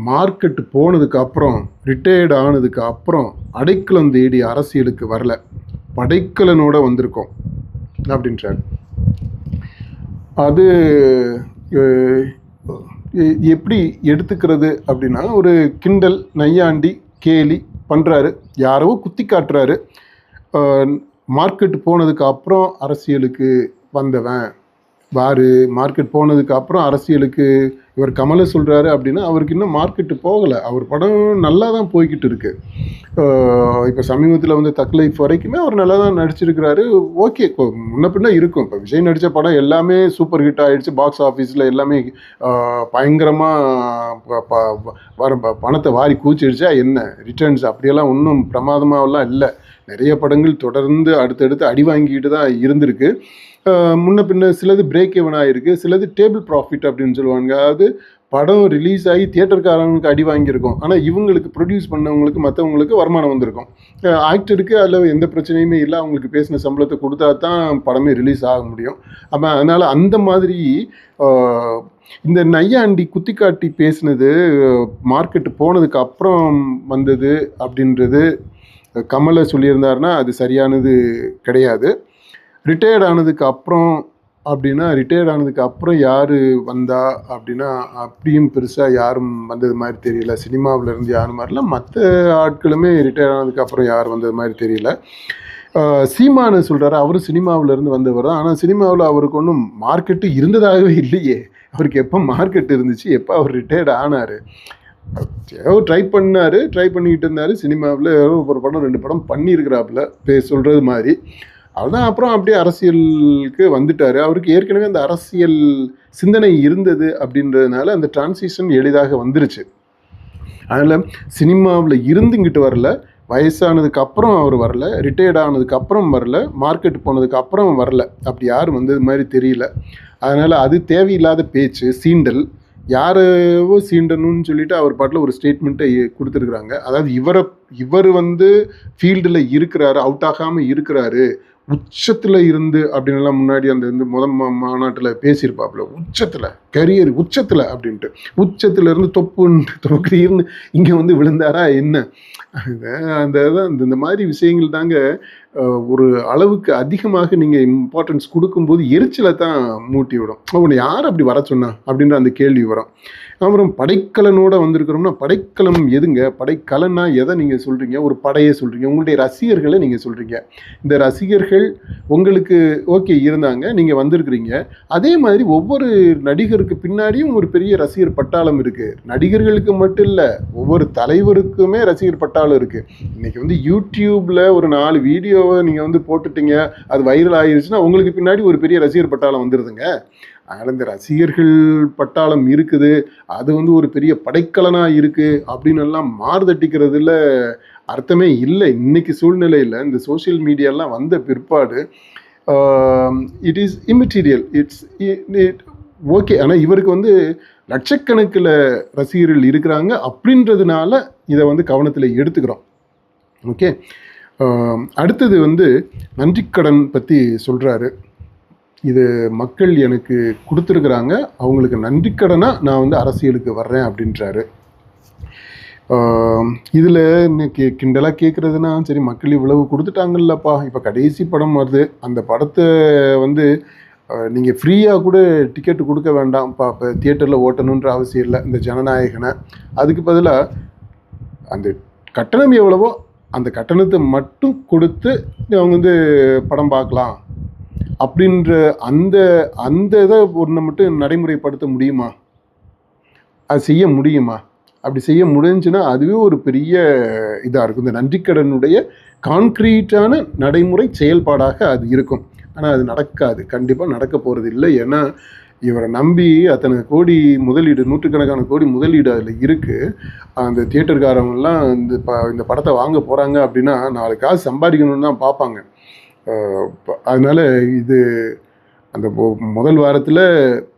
மார்க்கெட்டு போனதுக்கு அப்புறம், ரிட்டையர்டு ஆனதுக்கு அப்புறம் அடைக்கலம் தேடி அரசியலுக்கு வரல, படைக்கலனோட வந்திருக்கோம் அப்படின்றார். அது எப்படி எடுத்துக்கிறது அப்படின்னா, ஒரு கிண்டல், நையாண்டி, கேலி பண்ணுறாரு, யாரோ குத்தி காட்டுறாரு. மார்க்கெட்டு போனதுக்கு அப்புறம் அரசியலுக்கு வந்தவன் மார்க்கெட் போனதுக்கு அப்புறம் அரசியலுக்கு இவர் கமலை சொல்கிறாரு அப்படின்னா, அவருக்கு இன்னும் மார்க்கெட்டு போகலை. அவர் படம் நல்லா தான் போய்கிட்டு இருக்கு. இப்போ சமீபத்தில் தக் லைஃப் வரைக்குமே அவர் நல்லா தான் நடிச்சிருக்கிறாரு. ஓகே, முன்ன பின்ன இருக்கும். இப்போ விஜய் நடித்த படம் எல்லாமே சூப்பர் ஹிட் ஆகிடுச்சு, பாக்ஸ் ஆஃபீஸில் எல்லாமே பயங்கரமாக பணத்தை வாரி கூச்சிடுச்சா என்ன, ரிட்டர்ன்ஸ் அப்படியெல்லாம் ஒன்றும் பிரமாதமாகலாம் இல்லை. நிறைய படங்கள் தொடர்ந்து அடுத்தடுத்து அடி வாங்கிக்கிட்டு தான் இருந்திருக்கு. முன்ன பின்ன சிலது பிரேக் ஈவன் ஆகிருக்கு, சிலது டேபிள் ப்ராஃபிட் அப்படின்னு சொல்லுவாங்க. அதாவது படம் ரிலீஸ் ஆகி தியேட்டருக்காரங்களுக்கு அடி வாங்கியிருக்கும், ஆனால் இவங்களுக்கு ப்ரொடியூஸ் பண்ணவங்களுக்கு, மற்றவங்களுக்கு வருமானம் வந்திருக்கும். ஆக்டருக்கு அதில் எந்த பிரச்சனையுமே இல்லை, அவங்களுக்கு பேசின சம்பளத்தை கொடுத்தா தான் படமே ரிலீஸ் ஆக முடியும். அப்போ அதனால் அந்த மாதிரி இந்த நையாண்டி குத்தி காட்டி பேசினது மார்க்கெட்டு போனதுக்கு அப்புறம் வந்தது அப்படின்றது கமலை சொல்லியிருந்தாருன்னா அது சரியானது கிடையாது. ரிட்டையர்ட் ஆனதுக்கு அப்புறம் அப்படின்னா, ரிட்டையர்ட் ஆனதுக்கு அப்புறம் யார் வந்தா அப்படின்னா, அப்படியும் பெருசாக யாரும் வந்தது மாதிரி தெரியல. சினிமாவிலேருந்து யாரும் வரல, மற்ற ஆட்களுமே ரிட்டையர்ட் ஆனதுக்கு அப்புறம் யார் வந்தது மாதிரி தெரியல. சீமானு சொல்கிறாரு, அவரும் சினிமாவிலேருந்து வந்தவர் தான். ஆனால் சினிமாவில் அவருக்கு ஒன்றும் மார்க்கெட்டு இருந்ததாகவே இல்லையே. அவருக்கு எப்போ மார்க்கெட் இருந்துச்சு, எப்போ அவர் ரிட்டையர்ட் ஆனார்? ட்ரை பண்ணிக்கிட்டு இருந்தார். சினிமாவில் ஒரு படம் 2 படம் பண்ணியிருக்கிறாப்புல சொல்கிறது மாதிரி. அதுதான் அப்புறம் அப்படியே அரசியலுக்கு வந்துட்டார். அவருக்கு ஏற்கனவே அந்த அரசியல் சிந்தனை இருந்தது அப்படின்றதுனால அந்த டிரான்சிஷன் எளிதாக வந்துருச்சு. அதனால் சினிமாவில் இருந்துங்கிட்டு வரல, வயசானதுக்கு அப்புறம் அவர் வரல, ரிட்டையர்ட் ஆனதுக்கு அப்புறம் வரல, மார்க்கெட் போனதுக்கு அப்புறம் வரல, அப்படி யாரும் வந்தது மாதிரி தெரியல. அதனால் அது தேவையில்லாத பேச்சு, சீண்டல், யாரோ சீண்டணும்னு சொல்லிட்டு அவர் பாட்டில் ஒரு ஸ்டேட்மெண்ட்டை கொடுத்துருக்குறாங்க. அதாவது இவர் ஃபீல்டில் இருக்கிறாரு, அவுட் ஆகாமல் இருக்கிறாரு, உச்சத்தில் இருந்து அப்படின்லாம் முன்னாடி அந்த மாநாட்டில் பேசியிருப்பாப்புல. உச்சத்தில், கரியர் உச்சத்தில் அப்படின்ட்டு, உச்சத்தில் இருந்து தொப்புன்னு இங்கே விழுந்தாரா என்ன? இந்த மாதிரி விஷயங்கள் தாங்க ஒரு அளவுக்கு அதிகமாக நீங்கள் இம்பார்ட்டன்ஸ் கொடுக்கும்போது எரிச்சலை தான் மூட்டி விடும். உன்னை யார் அப்படி வர சொன்னா அப்படின்ற அந்த கேள்வி வரும். அப்புறம் படைக்கலனோட வந்திருக்கிறோம்னா, படைக்கலம் எதுங்க? படைக்கலன்னா எதை நீங்கள் சொல்கிறீங்க? ஒரு படையை சொல்கிறீங்க, உங்களுடைய ரசிகர்களை நீங்கள் சொல்கிறீங்க. இந்த ரசிகர்கள் உங்களுக்கு ஓகே இருந்தாங்க, நீங்கள் வந்திருக்கிறீங்க. அதே மாதிரி ஒவ்வொரு நடிகருக்கு பின்னாடியும் ஒரு பெரிய ரசிகர் பட்டாளம் இருக்குது. நடிகர்களுக்கு மட்டும் இல்லை, ஒவ்வொரு தலைவருக்குமே ரசிகர் பட்டாளம் இருக்குது. இன்றைக்கி யூடியூப்பில் ஒரு 4 வீடியோவை நீங்கள் போட்டுட்டீங்க, அது வைரல் ஆகிருச்சுன்னா உங்களுக்கு பின்னாடி ஒரு பெரிய ரசிகர் பட்டாளம் வந்துடுதுங்க. அதனால் இந்த ரசிகர்கள் பட்டாளம் இருக்குது, அது ஒரு பெரிய படைக்கலனாக இருக்குது அப்படின்னு எல்லாம் மாறுதட்டிக்கிறதுல அர்த்தமே இல்லை. இன்னைக்கு சூழ்நிலையில் இந்த சோசியல் மீடியாலாம் வந்த பிற்பாடு it is immaterial, it okay. ஆனால் இவருக்கு லட்சக்கணக்கில் ரசிகர்கள் இருக்கிறாங்க அப்படின்றதுனால இதை கவனத்தில் எடுத்துக்கிறோம். ஓகே. அடுத்தது நன்றிக்கடன் பற்றி சொல்கிறாரு. இது மக்கள் எனக்கு கொடுத்துருக்குறாங்க, அவங்களுக்கு நன்றிக்கடனாக நான் அரசியலுக்கு வர்றேன் அப்படின்றாரு. இதில் இன்னைக்கு கிண்டலாக கேட்குறதுனா, சரி மக்கள் இவ்வளவு கொடுத்துட்டாங்கல்லப்பா, இப்போ கடைசி படம் வருது, அந்த படத்தை நீங்கள் ஃப்ரீயாக கூட டிக்கெட்டு கொடுக்க வேண்டாம்ப்பா, இப்போ தியேட்டரில் ஓட்டணுன்ற அவசியம் இல்லை இந்த ஜனநாயகனை. அதுக்கு பதிலாக அந்த கட்டணம் எவ்வளவோ அந்த கட்டணத்தை மட்டும் கொடுத்து அவங்க படம் பார்க்கலாம் அப்படின்ற அந்த இதை ஒன்றை மட்டும் நடைமுறைப்படுத்த முடியுமா? அது செய்ய முடியுமா? அப்படி செய்ய முடிஞ்சுன்னா அதுவே ஒரு பெரிய இதாக இருக்கும். இந்த நன்றிக்கடனுடைய கான்க்ரீட்டான நடைமுறை செயல்பாடாக அது இருக்கும். ஆனால் அது நடக்காது, கண்டிப்பாக நடக்க போகிறது இல்லை. ஏன்னா இவரை நம்பி அத்தனை கோடி முதலீடு, நூற்றுக்கணக்கான கோடி முதலீடு அதில் இருக்குது. அந்த தியேட்டர்காரங்கெல்லாம் இந்த படத்தை வாங்க போகிறாங்க அப்படின்னா 4 காசு சம்பாதிக்கணும்னு தான் பார்ப்பாங்க. அதனால் இது அந்த முதல் வாரத்தில்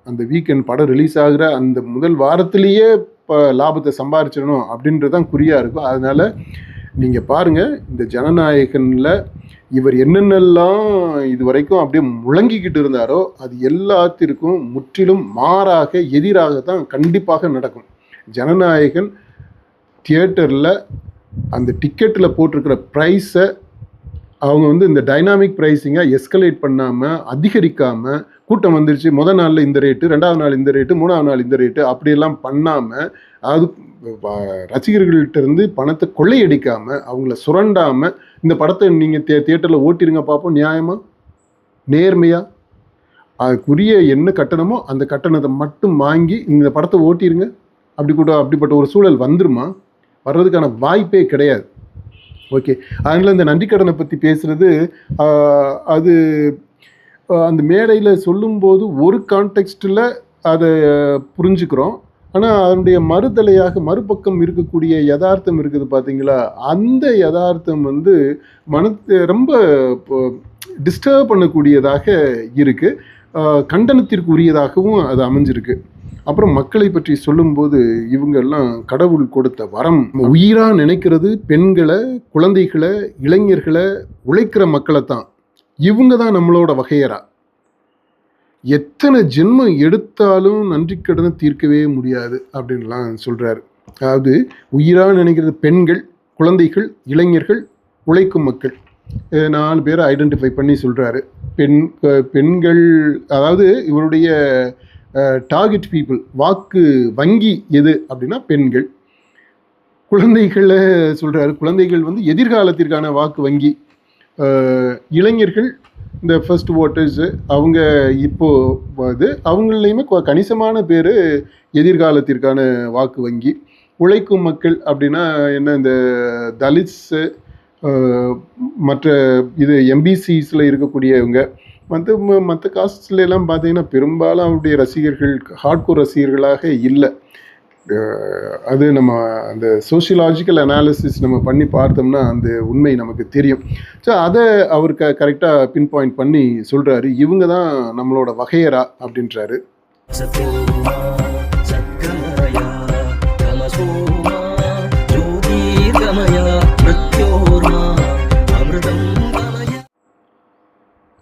அந்த வீக்கெண்ட் படம் ரிலீஸ் ஆகிற அந்த முதல் வாரத்திலேயே இப்போ லாபத்தை சம்பாதிச்சிடணும் அப்படின்றது தான் குறியாக இருக்கும். அதனால் நீங்கள் பாருங்கள், இந்த ஜனநாயகனில் இவர் என்னென்னலாம் இது வரைக்கும் அப்படியே முழங்கிக்கிட்டு இருந்தாரோ அது எல்லாத்திற்கும் முற்றிலும் மாறாக, எதிராக தான் கண்டிப்பாக நடக்கும். ஜனநாயகன் தியேட்டரில் அந்த டிக்கெட்டில் போட்டிருக்கிற ப்ரைஸை அவங்க இந்த டைனாமிக் ப்ரைஸிங்காக எஸ்கலேட் பண்ணாமல், அதிகரிக்காமல், கூட்டம் வந்துருச்சு முதல் நாளில் இந்த ரேட்டு, 2வது நாள் இந்த ரேட்டு, 3வது நாள் இந்த ரேட்டு அப்படியெல்லாம் பண்ணாமல், அது ரசிகர்கள்ட்ட பணத்தை கொள்ளையடிக்காமல், அவங்கள சுரண்டாமல், இந்த படத்தை நீங்கள் தியேட்டரில் ஓட்டிருங்க பார்ப்போம், நியாயமாக, நேர்மையாக, அதுக்குரிய என்ன கட்டணமோ அந்த கட்டணத்தை மட்டும் வாங்கி இந்த படத்தை ஓட்டிருங்க. அப்படிப்பட்ட ஒரு சூழல் வந்துருமா? வர்றதுக்கான வாய்ப்பே கிடையாது. ஓகே. அதனால் இந்த நன்றிக்கடனை பற்றி பேசுகிறது, அது அந்த மேடையில் சொல்லும்போது ஒரு கான்டெக்ஸ்டில் அதை புரிஞ்சுக்கிறோம். ஆனால் அதனுடைய மறுபக்கம் இருக்கக்கூடிய யதார்த்தம் இருக்குது பார்த்தீங்களா, அந்த யதார்த்தம் மனத்தை ரொம்ப டிஸ்டர்ப் பண்ணக்கூடியதாக இருக்குது, கண்டனத்திற்கு உரியதாகவும் அது அமைஞ்சிருக்கு. அப்புறம் மக்களை பற்றி சொல்லும்போது இவங்கெல்லாம் கடவுள் கொடுத்த வரம். உயிராக நினைக்கிறது பெண்களை, குழந்தைகளை, இளைஞர்களை, உழைக்கிற மக்களை தான். இவங்க தான் நம்மளோட வகையறா. எத்தனை ஜென்மம் எடுத்தாலும் நன்றிக்கடனை தீர்க்கவே முடியாது அப்படின்லாம் சொல்கிறாரு. அதாவது உயிராக நினைக்கிறது பெண்கள், குழந்தைகள், இளைஞர்கள், உழைக்கும் மக்கள், 4 பேரை ஐடென்டிஃபை பண்ணி சொல்கிறாரு. பெண்கள், அதாவது இவருடைய டார்கெட் பீப்புள், வாக்கு வங்கி எது அப்படின்னா பெண்கள். குழந்தைகளை சொல்கிறாரு, குழந்தைகள் எதிர்காலத்திற்கான வாக்கு வங்கி. இளைஞர்கள் இந்த ஃபர்ஸ்ட் ஓட்டர்ஸு, அவங்க இப்போது அவங்களையுமே கணிசமான பேர் எதிர்காலத்திற்கான வாக்கு வங்கி. உழைக்கும் மக்கள் அப்படின்னா என்ன, இந்த தலித்ஸு, மற்ற இது எம்பிசிஸில் இருக்கக்கூடியவங்க, மற்ற காஸ்ட்ல எல்லாம் பார்த்தீங்கன்னா பெரும்பாலும் அவருடைய ரசிகர்கள் ஹார்ட்கோர் ரசிகர்களாக இல்லை. அது நம்ம அந்த சோஷியலாஜிக்கல் அனாலிசிஸ் நம்ம பண்ணி பார்த்தோம்னா அந்த உண்மை நமக்கு தெரியும். ஸோ அதை அவர் கரெக்டாக பின் பாயிண்ட் பண்ணி சொல்கிறாரு, இவங்க தான் நம்மளோட வகையறா அப்படின்றாரு.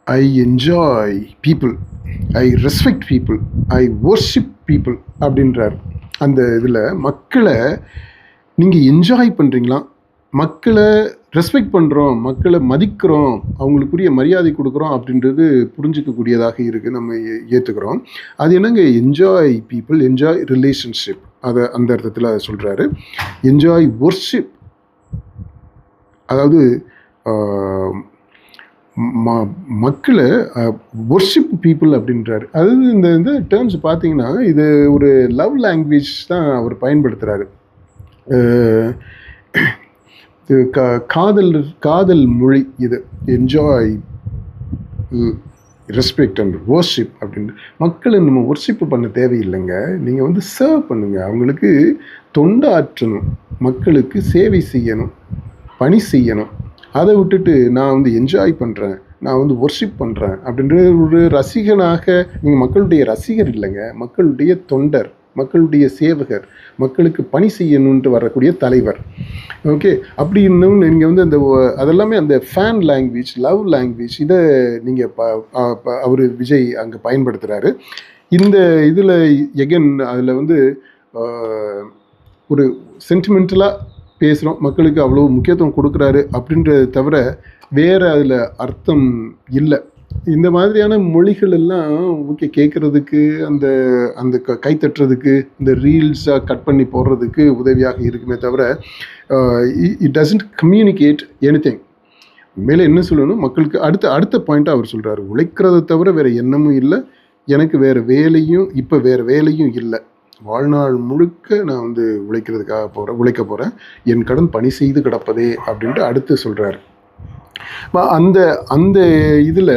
I enjoy people, I respect people, I worship people அப்படின்றார். அந்த இதில் மக்களை நீங்கள் என்ஜாய் பண்ணுறீங்களா, மக்களை ரெஸ்பெக்ட் பண்ணுறோம், மக்களை மதிக்கிறோம், அவங்களுக்குரிய மரியாதை கொடுக்குறோம் அப்படின்றது புரிஞ்சிக்கக்கூடியதாக இருக்குது, நம்ம ஏற்றுக்கிறோம். அது என்னங்க, என்ஜாய் பீப்புள், என்ஜாய் ரிலேஷன்ஷிப், அதை அந்த அர்த்தத்தில் அதை சொல்கிறாரு. என்ஜாய் ஒர்ஷிப், அதாவது மக்களை ஒர்ஷிப் பீப்புள் அப்படின்றாரு. அதாவது இந்த டேர்ம்ஸ் பார்த்தீங்கன்னா இது ஒரு லவ் லாங்குவேஜ் தான் அவர் பயன்படுத்துகிறாரு. காதல் மொழி இது, என்ஜாய், ரெஸ்பெக்ட் அண்ட் வர்ஷிப் அப்படின்னு. மக்களை நம்ம ஒர்ஷிப் பண்ண தேவையில்லைங்க, நீங்கள் வந்து சர்வ் பண்ணுங்கள், அவங்களுக்கு தொண்டாற்றணும், மக்களுக்கு சேவை செய்யணும், பணி செய்யணும். அதை விட்டுட்டு நான் வந்து என்ஜாய் பண்ணுறேன், நான் வந்து ஒர்ஷிப் பண்ணுறேன் அப்படின்ற ஒரு ரசிகனாக, நீங்கள் மக்களுடைய ரசிகர் இல்லைங்க, மக்களுடைய தொண்டர், மக்களுடைய சேவகர், மக்களுக்கு பணி செய்யணுன்ட்டு வரக்கூடிய தலைவர். ஓகே, அப்படி இன்னும் நீங்கள் வந்து அந்த அதெல்லாமே அந்த ஃபேன் லாங்குவேஜ், லவ் லாங்குவேஜ், இதை நீங்கள் அவர் விஜய் அங்கே பயன்படுத்துகிறாரு. இந்த இதில் எகென் அதில் வந்து ஒரு சென்டிமெண்டலாக பேசுகிறோம், மக்களுக்கு அவ்வளோ முக்கியத்துவம் கொடுக்குறாரு அப்படின்றத தவிர வேறு அதில் அர்த்தம் இல்லை. இந்த மாதிரியான மொழிகள் எல்லாம் ஓகே கேட்குறதுக்கு, அந்த அந்த கைத்தட்டுறதுக்கு, இந்த ரீல்ஸாக கட் பண்ணி போடுறதுக்கு உதவியாக இருக்குமே தவிர இட் டசன்ட் கம்யூனிகேட் எனிதிங். மேலே என்ன சொல்லணும், மக்களுக்கு அடுத்த பாயிண்ட்டாக அவர் சொல்கிறாரு, உழைக்கிறத தவிர வேறு எண்ணமும் இல்லை, எனக்கு வேறு வேலையும் இப்போ வேறு வேலையும் இல்லை, வாழ்நாள் முழுக்க நான் வந்து உழைக்க போகிறேன், என் கடன் பணி செய்து கிடப்பதே அப்படின்ட்டு அடுத்து சொல்கிறாரு. அந்த இதில்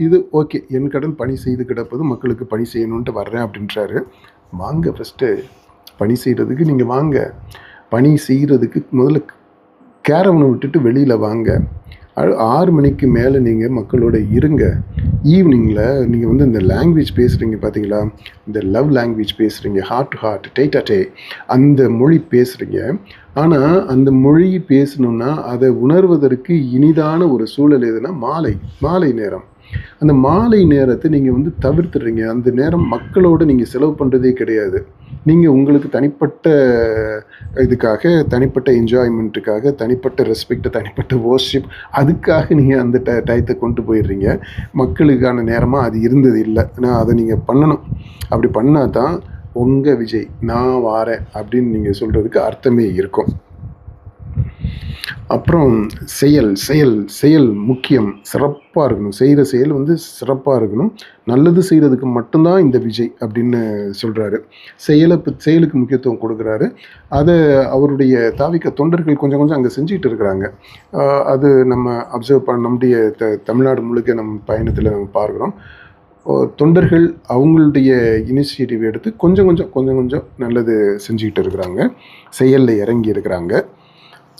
இது ஓகே, என் கடன் பணி செய்து கிடப்பது, மக்களுக்கு பணி செய்யணுன்ட்டு வர்றேன் அப்படின்றாரு. வாங்க, ஃபஸ்ட்டு பணி செய்கிறதுக்கு நீங்கள் வாங்க, பணி செய்கிறதுக்கு முதல்ல கேரவனை விட்டுட்டு வெளியில் வாங்க, 6 மணிக்கு மேலே நீங்கள் மக்களோட இருங்க. ஈவினிங்கில் நீங்கள் வந்து இந்த லாங்குவேஜ் பேசுகிறீங்க பார்த்தீங்களா, இந்த லவ் லாங்குவேஜ் பேசுகிறீங்க, heart to heart, day to day, அந்த மொழி பேசுகிறீங்க. ஆனால் அந்த மொழி பேசணுன்னா அதை உணர்வதற்கு இனிதான ஒரு சூழல் எதுனா மாலை நேரம். அந்த மாலை நேரத்தை நீங்கள் வந்து தவிர்த்துடுறீங்க. அந்த நேரம் மக்களோடு நீங்கள் செலவு பண்ணுறதே கிடையாது. நீங்கள் உங்களுக்கு தனிப்பட்ட இதுக்காக, தனிப்பட்ட என்ஜாய்மெண்ட்டுக்காக, தனிப்பட்ட ரெஸ்பெக்ட், தனிப்பட்ட வர்ஷிப், அதுக்காக நீங்கள் அந்த டயத்தை கொண்டு போயிடுறீங்க. மக்களுக்கான நேரமாக அது இருந்தது இல்லை. ஆனால் அதை நீங்கள் பண்ணணும். அப்படி பண்ணால் தான் உங்கள் விஜய் நான் வாரேன் அப்படின்னு நீங்கள் சொல்கிறதுக்கு அர்த்தமே இருக்கும். அப்புறம் செயல் முக்கியம், சிறப்பாக இருக்கணும், செய்கிற செயல் வந்து சிறப்பாக இருக்கணும், நல்லது செய்கிறதுக்கு மட்டும்தான் இந்த விஜய் அப்படின்னு சொல்கிறாரு. செயலுக்கு முக்கியத்துவம் கொடுக்குறாரு. அதை அவருடைய தாவிக்க தொண்டர்கள் கொஞ்சம் அங்கே செஞ்சுக்கிட்டு இருக்கிறாங்க. அது நம்ம அப்சர்வ் பண்ண, நம்முடைய தமிழ்நாடு முழுக்க நம்ம பயணத்தில் நம்ம பார்க்குறோம். தொண்டர்கள் அவங்களுடைய இனிஷியேட்டிவ் எடுத்து கொஞ்சம் நல்லது செஞ்சுக்கிட்டு இருக்கிறாங்க, செயலில் இறங்கி இருக்கிறாங்க.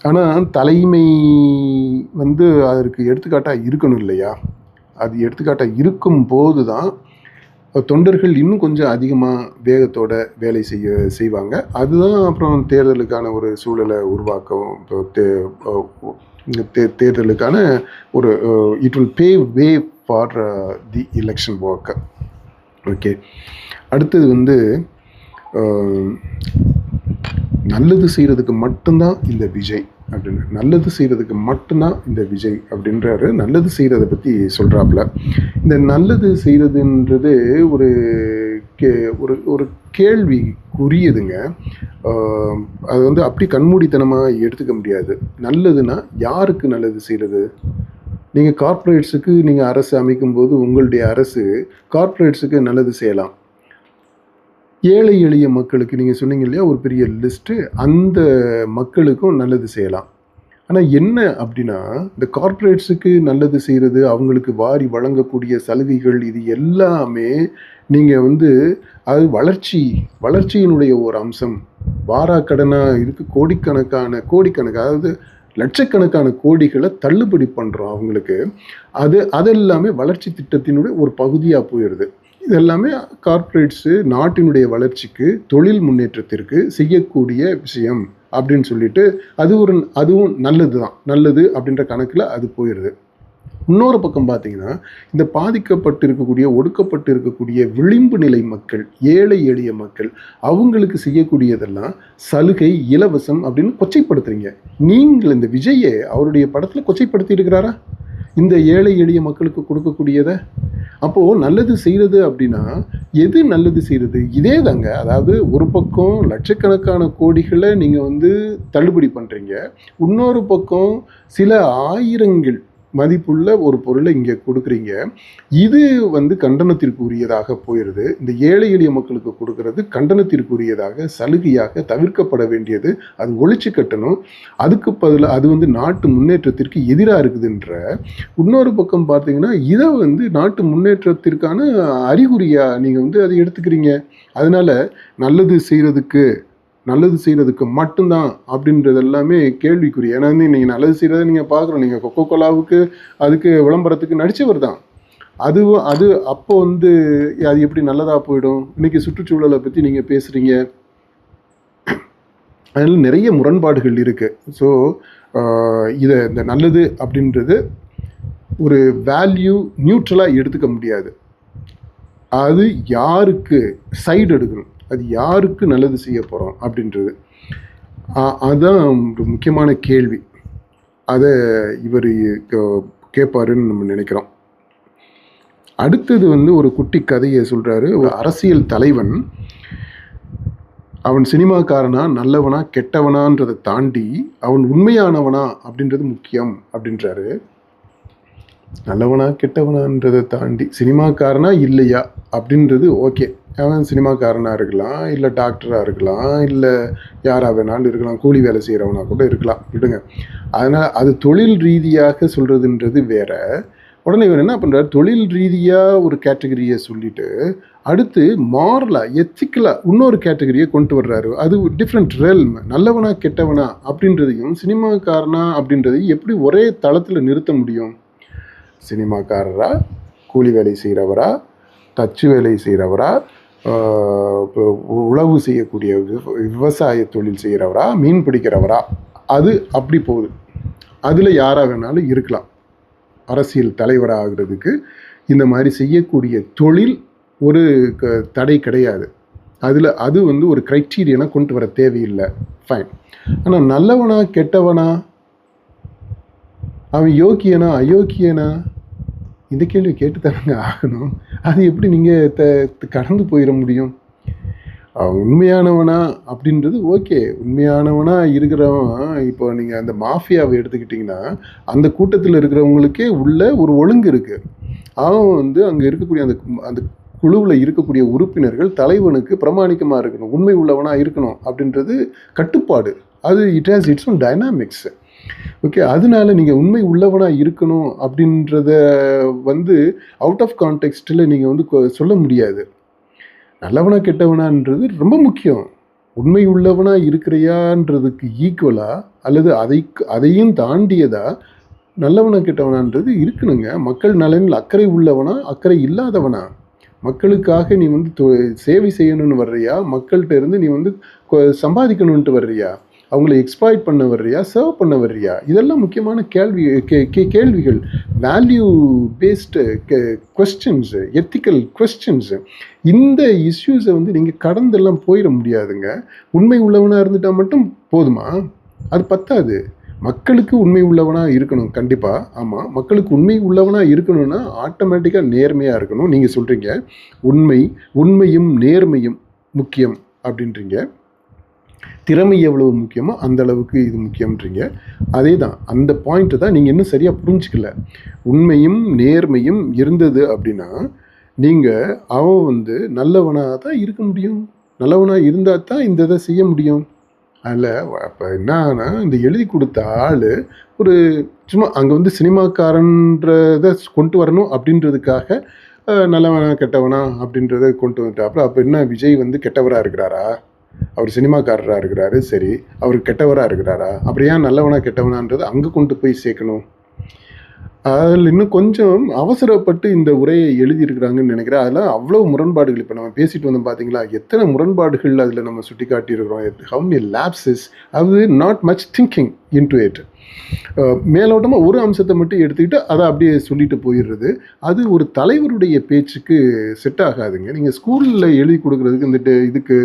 ஆனால் தலைமை வந்து அதற்கு எடுத்துக்காட்டாக இருக்கணும் இல்லையா? அது எடுத்துக்காட்டாக இருக்கும்போது தான் தொண்டர்கள் இன்னும் கொஞ்சம் அதிகமாக வேகத்தோட வேலை செய்வாங்க. அதுதான் அப்புறம் தேர்தலுக்கான ஒரு சூழலை உருவாக்கும். தேர்தலுக்கான ஒரு it will பேவ் way for the election work. Okay, அடுத்தது வந்து நல்லது செய்கிறதுக்கு மட்டும்தான் இந்த விஜய் அப்படின்னு, நல்லது செய்கிறதுக்கு மட்டும்தான் இந்த விஜய் அப்படின்றாரு. நல்லது செய்கிறத பற்றி சொல்கிறாப்புல. இந்த நல்லது செய்கிறதுன்றது ஒரு கேள்விக்குரியதுங்க. அது வந்து அப்படி கண்மூடித்தனமாக எடுத்துக்க முடியாது. நல்லதுன்னா யாருக்கு நல்லது செய்கிறது? நீங்கள் கார்ப்பரேட்ஸுக்கு நீங்கள் அரசு அமைக்கும்போது உங்களுடைய அரசு கார்ப்பரேட்ஸுக்கு நல்லது செய்யலாம். ஏழை எளிய மக்களுக்கு நீங்கள் சொன்னீங்க இல்லையா ஒரு பெரிய லிஸ்ட்டு, அந்த மக்களுக்கும் நல்லது செய்யலாம். ஆனால் என்ன அப்படின்னா, இந்த கார்ப்பரேட்ஸுக்கு நல்லது செய்கிறது, அவங்களுக்கு வாரி வழங்கக்கூடிய சலுகைகள் இது எல்லாமே நீங்கள் வந்து அது வளர்ச்சியினுடைய ஒரு அம்சம். வாராக்கடனாக இருக்கு கோடிக்கணக்கான அதாவது லட்சக்கணக்கான கோடிகளை தள்ளுபடி பண்ணுறோம் அவங்களுக்கு. அதெல்லாமே வளர்ச்சி திட்டத்தினுடைய ஒரு பகுதியாக போயிடுது. இது எல்லாமே கார்ப்பரேட்ஸு நாட்டினுடைய வளர்ச்சிக்கு, தொழில் முன்னேற்றத்திற்கு செய்யக்கூடிய விஷயம் அப்படின்னு சொல்லிட்டு அதுவும் நல்லது அப்படின்ற கணக்கில் அது போயிடுது. இன்னொரு பக்கம் பார்த்தீங்கன்னா, இந்த பாதிக்கப்பட்டு இருக்கக்கூடிய, ஒடுக்கப்பட்டு இருக்கக்கூடிய விளிம்பு நிலை மக்கள், ஏழை எளிய மக்கள், அவங்களுக்கு செய்யக்கூடியதெல்லாம் சலுகை, இலவசம் அப்படின்னு கொச்சைப்படுத்துறீங்க. நீங்கள் இந்த விஜயை அவருடைய படத்தில் கொச்சைப்படுத்தி இருக்கிறாரா இந்த ஏழை எளிய மக்களுக்கு கொடுக்கக்கூடியதை? அப்போது நல்லது செய்கிறது அப்படின்னா எது நல்லது செய்கிறது? இதே தாங்க. அதாவது ஒரு பக்கம் லட்சக்கணக்கான கோடிகளை நீங்கள் வந்து தள்ளுபடி பண்ணுறீங்க, இன்னொரு பக்கம் சில ஆயிரங்கள் மதிப்புள்ள ஒரு பொருளை இங்கே கொடுக்குறீங்க. இது வந்து கண்டனத்திற்குரியதாக போயிடுது. இந்த ஏழை எளிய மக்களுக்கு கொடுக்கறது கண்டனத்திற்குரியதாக, சலுகையாக தவிர்க்கப்பட வேண்டியது. அது ஒழிச்சு கட்டணும். அதுக்கு பதிலாக அது வந்து நாட்டு முன்னேற்றத்திற்கு எதிராக இருக்குதுன்ற இன்னொரு பக்கம் பார்த்தீங்கன்னா, இதை வந்து நாட்டு முன்னேற்றத்திற்கான அறிகுறியாக நீங்கள் வந்து அதை எடுத்துக்கிறீங்க. அதனால நல்லது செய்கிறதுக்கு மட்டும்தான் அப்படின்றது எல்லாமே கேள்விக்குறி. ஏன்னா வந்து நீங்கள் நல்லது செய்கிறத நீங்கள் பார்க்குறோம். நீங்கள் கொக்கோ கோலாவுக்கு அதுக்கு விளம்பரத்துக்கு நடித்தவர் தான். அது அப்போ வந்து அது எப்படி நல்லதாக போயிடும்? இன்றைக்கி சுற்றுச்சூழலை பற்றி நீங்கள் பேசுகிறீங்க. அதில் நிறைய முரண்பாடுகள் இருக்குது. ஸோ இந்த நல்லது அப்படின்றது ஒரு வேல்யூ நியூட்ரலாக எடுத்துக்க முடியாது. அது யாருக்கு சைடு எடுக்கணும், அது யாருக்கு நல்லது செய்ய போகிறோம் அப்படின்றது அதுதான் ஒரு முக்கியமான கேள்வி. அதை இவர் கேட்பாருன்னு நம்ம நினைக்கிறோம். அடுத்தது வந்து ஒரு குட்டி கதையை சொல்கிறாரு. ஒரு அரசியல் தலைவன், அவன் சினிமாக்காரனா நல்லவனா கெட்டவனான்றதை தாண்டி அவன் உண்மையானவனா அப்படின்றது முக்கியம் அப்படின்றாரு. நல்லவனா கெட்டவனான்றதை தாண்டி சினிமாக்காரனா இல்லையா அப்படின்றது ஓகே. அவன் சினிமாக்காரனாக இருக்கலாம், இல்லை டாக்டராக இருக்கலாம், இல்லை யாராக வேணாலும் இருக்கலாம், கூலி வேலை செய்கிறவனா கூட இருக்கலாம், விடுங்க. அதனால் அது தொழில் ரீதியாக சொல்கிறதுன்றது வேற. உடனே இவர் என்ன பண்ணுறாரு, தொழில் ரீதியாக ஒரு கேட்டகரியை சொல்லிட்டு அடுத்து மாரலாக எத்திக்கலாக இன்னொரு கேட்டகரியை கொண்டு வர்றாரு. அது டிஃப்ரெண்ட் ரெல்ம். நல்லவனா கெட்டவனா அப்படின்றதையும் சினிமாக்காரனா அப்படின்றதையும் எப்படி ஒரே தளத்தில் நிறுத்த முடியும்? சினிமாக்காரரா, கூலி வேலை செய்கிறவரா, தச்சு வேலை செய்கிறவரா, உழவு செய்யக்கூடிய விவசாய தொழில் செய்கிறவரா, மீன் பிடிக்கிறவரா, அது அப்படி போகுது. அதில் யாராக வேணாலும் இருக்கலாம். அரசியல் தலைவராகிறதுக்கு இந்த மாதிரி செய்யக்கூடிய தொழில் ஒரு தடை கிடையாது. அது வந்து ஒரு க்ரைட்டீரியனா கொண்டு வர தேவையில்லை. ஃபைன். ஆனால் நல்லவனா கெட்டவனா, அவன் யோக்கியனா அயோக்கியனா, இந்த கேள்வி கேட்டு தானங்க ஆகணும். அது எப்படி நீங்கள் கடந்து போயிட முடியும்? உண்மையானவனா அப்படின்றது ஓகே. உண்மையானவனாக இருக்கிறவன், இப்போ நீங்கள் அந்த மாஃபியாவை எடுத்துக்கிட்டிங்கன்னா அந்த கூட்டத்தில் இருக்கிறவங்களுக்கே உள்ள ஒரு ஒழுங்கு இருக்குது. அவன் வந்து அங்கே இருக்கக்கூடிய அந்த குழுவில் இருக்கக்கூடிய உறுப்பினர்கள் தலைவனுக்கு பிரமாணிக்கமாக இருக்கணும், உண்மை உள்ளவனாக இருக்கணும் அப்படின்றது கட்டுப்பாடு. அது it has its own dynamics. Okay. அதனால நீங்கள் உண்மை உள்ளவனாக இருக்கணும் அப்படின்றத வந்து அவுட் ஆஃப் கான்டெக்ஸ்டில் நீங்கள் வந்து சொல்ல முடியாது. நல்லவனா கெட்டவனான்றது ரொம்ப முக்கியம். உண்மை உள்ளவனா இருக்கிறியான்றதுக்கு ஈக்குவலா அல்லது அதையும் தாண்டியதா நல்லவனா கெட்டவனான்றது இருக்கணுங்க. மக்கள் நலனில் அக்கறை உள்ளவனா அக்கறை இல்லாதவனா? மக்களுக்காக நீ வந்து சேவை செய்யணும்னு வர்றியா, மக்கள்கிட்ட இருந்து நீ வந்து சம்பாதிக்கணுன்ட்டு வர்றியா, அவங்கள எக்ஸ்ப்ளாய்ட் பண்ண வர்றியா, சர்வ் பண்ண வர்றியா? இதெல்லாம் முக்கியமான கேள்விகள். Value based questions, ethical questions. இந்த இஷ்யூஸை வந்து நீங்கள் கடந்தெல்லாம் போயிட முடியாதுங்க. உண்மை உள்ளவனாக இருந்துட்டால் மட்டும் போதுமா? அது பத்தாது. மக்களுக்கு உண்மை உள்ளவனாக இருக்கணும் கண்டிப்பாக. ஆமாம், மக்களுக்கு உண்மை உள்ளவனாக இருக்கணும்னா ஆட்டோமேட்டிக்காக நேர்மையாக இருக்கணும். நீங்கள் சொல்கிறீங்க உண்மையும் நேர்மையும் முக்கியம் அப்படின்றீங்க. திறமை எவ்வளவு முக்கியமோ அந்த அளவுக்கு இது முக்கியம்ன்றீங்க. அதே தான், அந்த பாயிண்ட்டு தான் நீங்கள் இன்னும் சரியாக புரிஞ்சிக்கல. உண்மையும் நேர்மையும் இருந்தது அப்படின்னா நீங்கள் அவன் வந்து நல்லவனாக தான் இருக்க முடியும். நல்லவனாக இருந்தால் தான் இந்த இதை செய்ய முடியும். அதில் அப்போ என்னன்னா, இந்த எழுதி கொடுத்த ஆள் ஒரு சும்மா அங்கே வந்து சினிமாக்காரன்றதை கொண்டு வரணும் அப்படின்றதுக்காக நல்லவனா கெட்டவனா அப்படின்றத கொண்டு வந்துட்டாப்புல. அப்போ என்ன, விஜய் வந்து கெட்டவராக இருக்கிறாரா? அவர் சினிமாக்காரராக இருக்கிறாரு, சரி. அவர் கெட்டவராக இருக்கிறாரா? அப்படி ஏன் நல்லவனா கெட்டவனான்றதை அங்கே கொண்டு போய் சேர்க்கணும்? அதில் இன்னும் கொஞ்சம் அவசரப்பட்டு இந்த உரையை எழுதியிருக்கிறாங்கன்னு நினைக்கிறேன். அதெல்லாம் அவ்வளோ முரண்பாடுகள். இப்போ நம்ம பேசிட்டு வந்தோம் பார்த்தீங்களா, எத்தனை முரண்பாடுகள் அதில் நம்ம சுட்டி காட்டியிருக்கிறோம். ஹவு மெனி லேப்ஸஸ், அது not much thinking into it. மேலோட்டமாக ஒரு அம்சத்தை மட்டும் எடுத்துக்கிட்டு அதை அப்படியே சொல்லிட்டு போயிடுறது, அது ஒரு தலைவருடைய பேச்சுக்கு செட் ஆகாதுங்க. நீங்கள் ஸ்கூலில் எழுதி கொடுக்குறதுக்கு இந்த இதுக்கு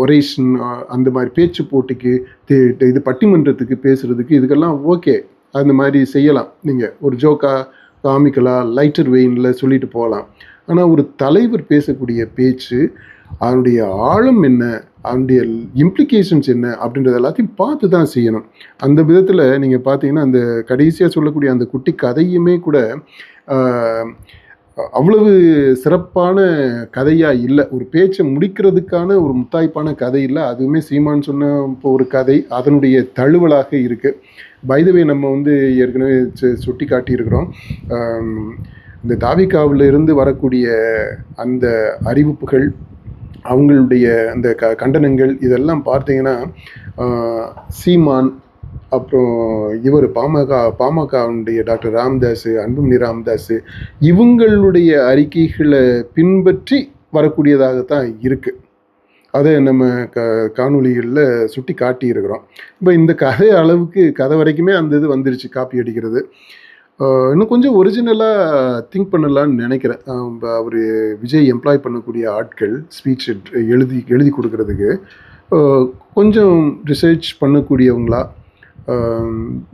ஒரேஷன் அந்த மாதிரி பேச்சு போட்டிக்கு இது பட்டிமன்றத்துக்கு பேசுகிறதுக்கு இதுக்கெல்லாம் ஓகே, அந்த மாதிரி செய்யலாம். நீங்கள் ஒரு ஜோக்கா காமிக்கலாக லைட்டர் வெயினில் சொல்லிட்டு போகலாம். ஆனால் ஒரு தலைவர் பேசக்கூடிய பேச்சு அதனுடைய ஆழம் என்ன, அதனுடைய இம்ப்ளிகேஷன்ஸ் என்ன அப்படின்றது எல்லாத்தையும் பார்த்து தான் செய்யணும். அந்த விதத்தில் நீங்கள் பார்த்தீங்கன்னா அந்த கடைசியாக சொல்லக்கூடிய அந்த குட்டி கதையுமே கூட அவ்வளவு சிறப்பான கதையாக இல்லை. ஒரு பேச்சை முடிக்கிறதுக்கான ஒரு முத்தாய்ப்பான கதை இல்லை. அதுவுமே சீமான் சொன்ன ஒரு கதை அதனுடைய தழுவலாக இருக்குது. பைதவே நம்ம வந்து ஏற்கனவே சுட்டி காட்டியிருக்கிறோம். இந்த தாவிகாவில் இருந்து வரக்கூடிய அந்த அறிவிப்புகள், அவங்களுடைய அந்த கண்டனங்கள் இதெல்லாம் பார்த்தீங்கன்னா சீமான், அப்புறம் இவர் பாமகவுடைய டாக்டர் ராமதாஸ், அன்புமணி ராமதாஸ், இவங்களுடைய அறிக்கைகளை பின்பற்றி வரக்கூடியதாகத்தான் இருக்குது. அதை நம்ம காணொலிகளில் சுட்டி காட்டியிருக்கிறோம். இப்போ இந்த கதை அளவுக்கு கதை வரைக்குமே அந்த இது வந்துருச்சு, காப்பி அடிக்கிறது. இன்னும் கொஞ்சம் ஒரிஜினலாக திங்க் பண்ணலான்னு நினைக்கிறேன். அவர் விஜய் எம்ப்ளாய் பண்ணக்கூடிய ஆட்கள் ஸ்பீச் எழுதி கொடுக்கறதுக்கு கொஞ்சம் ரிசர்ச் பண்ணக்கூடியவங்களா,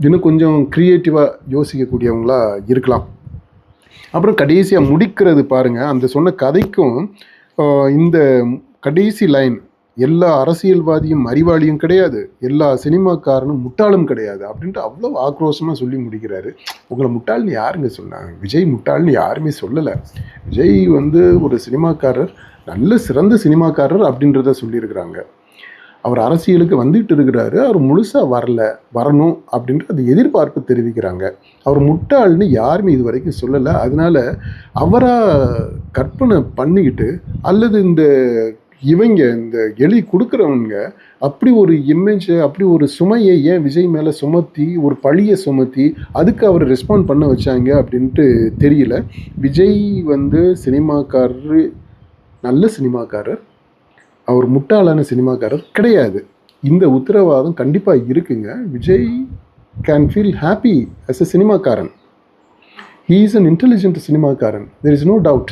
இன்னும் கொஞ்சம் க்ரியேட்டிவாக யோசிக்கக்கூடியவங்களா இருக்கலாம். அப்புறம் கடைசியாக முடிக்கிறது பாருங்கள், அந்த சொன்ன கதைக்கும் இந்த கடைசி லைன், எல்லா அரசியல்வாதியும் அறிவாளியும் கிடையாது, எல்லா சினிமாக்காரனும் முட்டாளும் கிடையாது அப்படின்ட்டு அவ்வளோ ஆக்ரோஷமாக சொல்லி முடிக்கிறாரு. உங்களை முட்டாள்னு யாருங்க சொன்னாங்க? விஜய் முட்டாள்னு யாருமே சொல்லலை. விஜய் வந்து ஒரு சினிமாக்காரர், நல்ல சிறந்த சினிமாக்காரர் அப்படின்றத சொல்லியிருக்கிறாங்க. அவர் அரசியலுக்கு வந்துட்டு இருக்கிறாரு, அவர் முழுசாக வரணும் அப்படின்ற அது எதிர்பார்ப்பு தெரிவிக்கிறாங்க. அவர் முட்டாள்னு யாருமே இது வரைக்கும் சொல்லலை. அதனால அவராக கற்பனை பண்ணிக்கிட்டு அல்லது இந்த எழுதி கொடுக்குறவங்க அப்படி ஒரு இமேஜை, அப்படி ஒரு சுமையை ஏன் விஜய் மேலே சுமத்தி, ஒரு பழியை சுமத்தி அதுக்கு அவர் ரெஸ்பாண்ட் பண்ண வச்சாங்க அப்படின்ட்டு தெரியல. விஜய் வந்து சினிமாக்காரர், நல்ல சினிமாக்காரர், அவர் முட்டாளான சினிமாக்காரர் கிடையாது. இந்த உத்தரவாதம் கண்டிப்பாக இருக்குங்க. Vijay can feel happy as a சினிமாக்காரன். He is an intelligent சினிமாக்காரன். There is no doubt.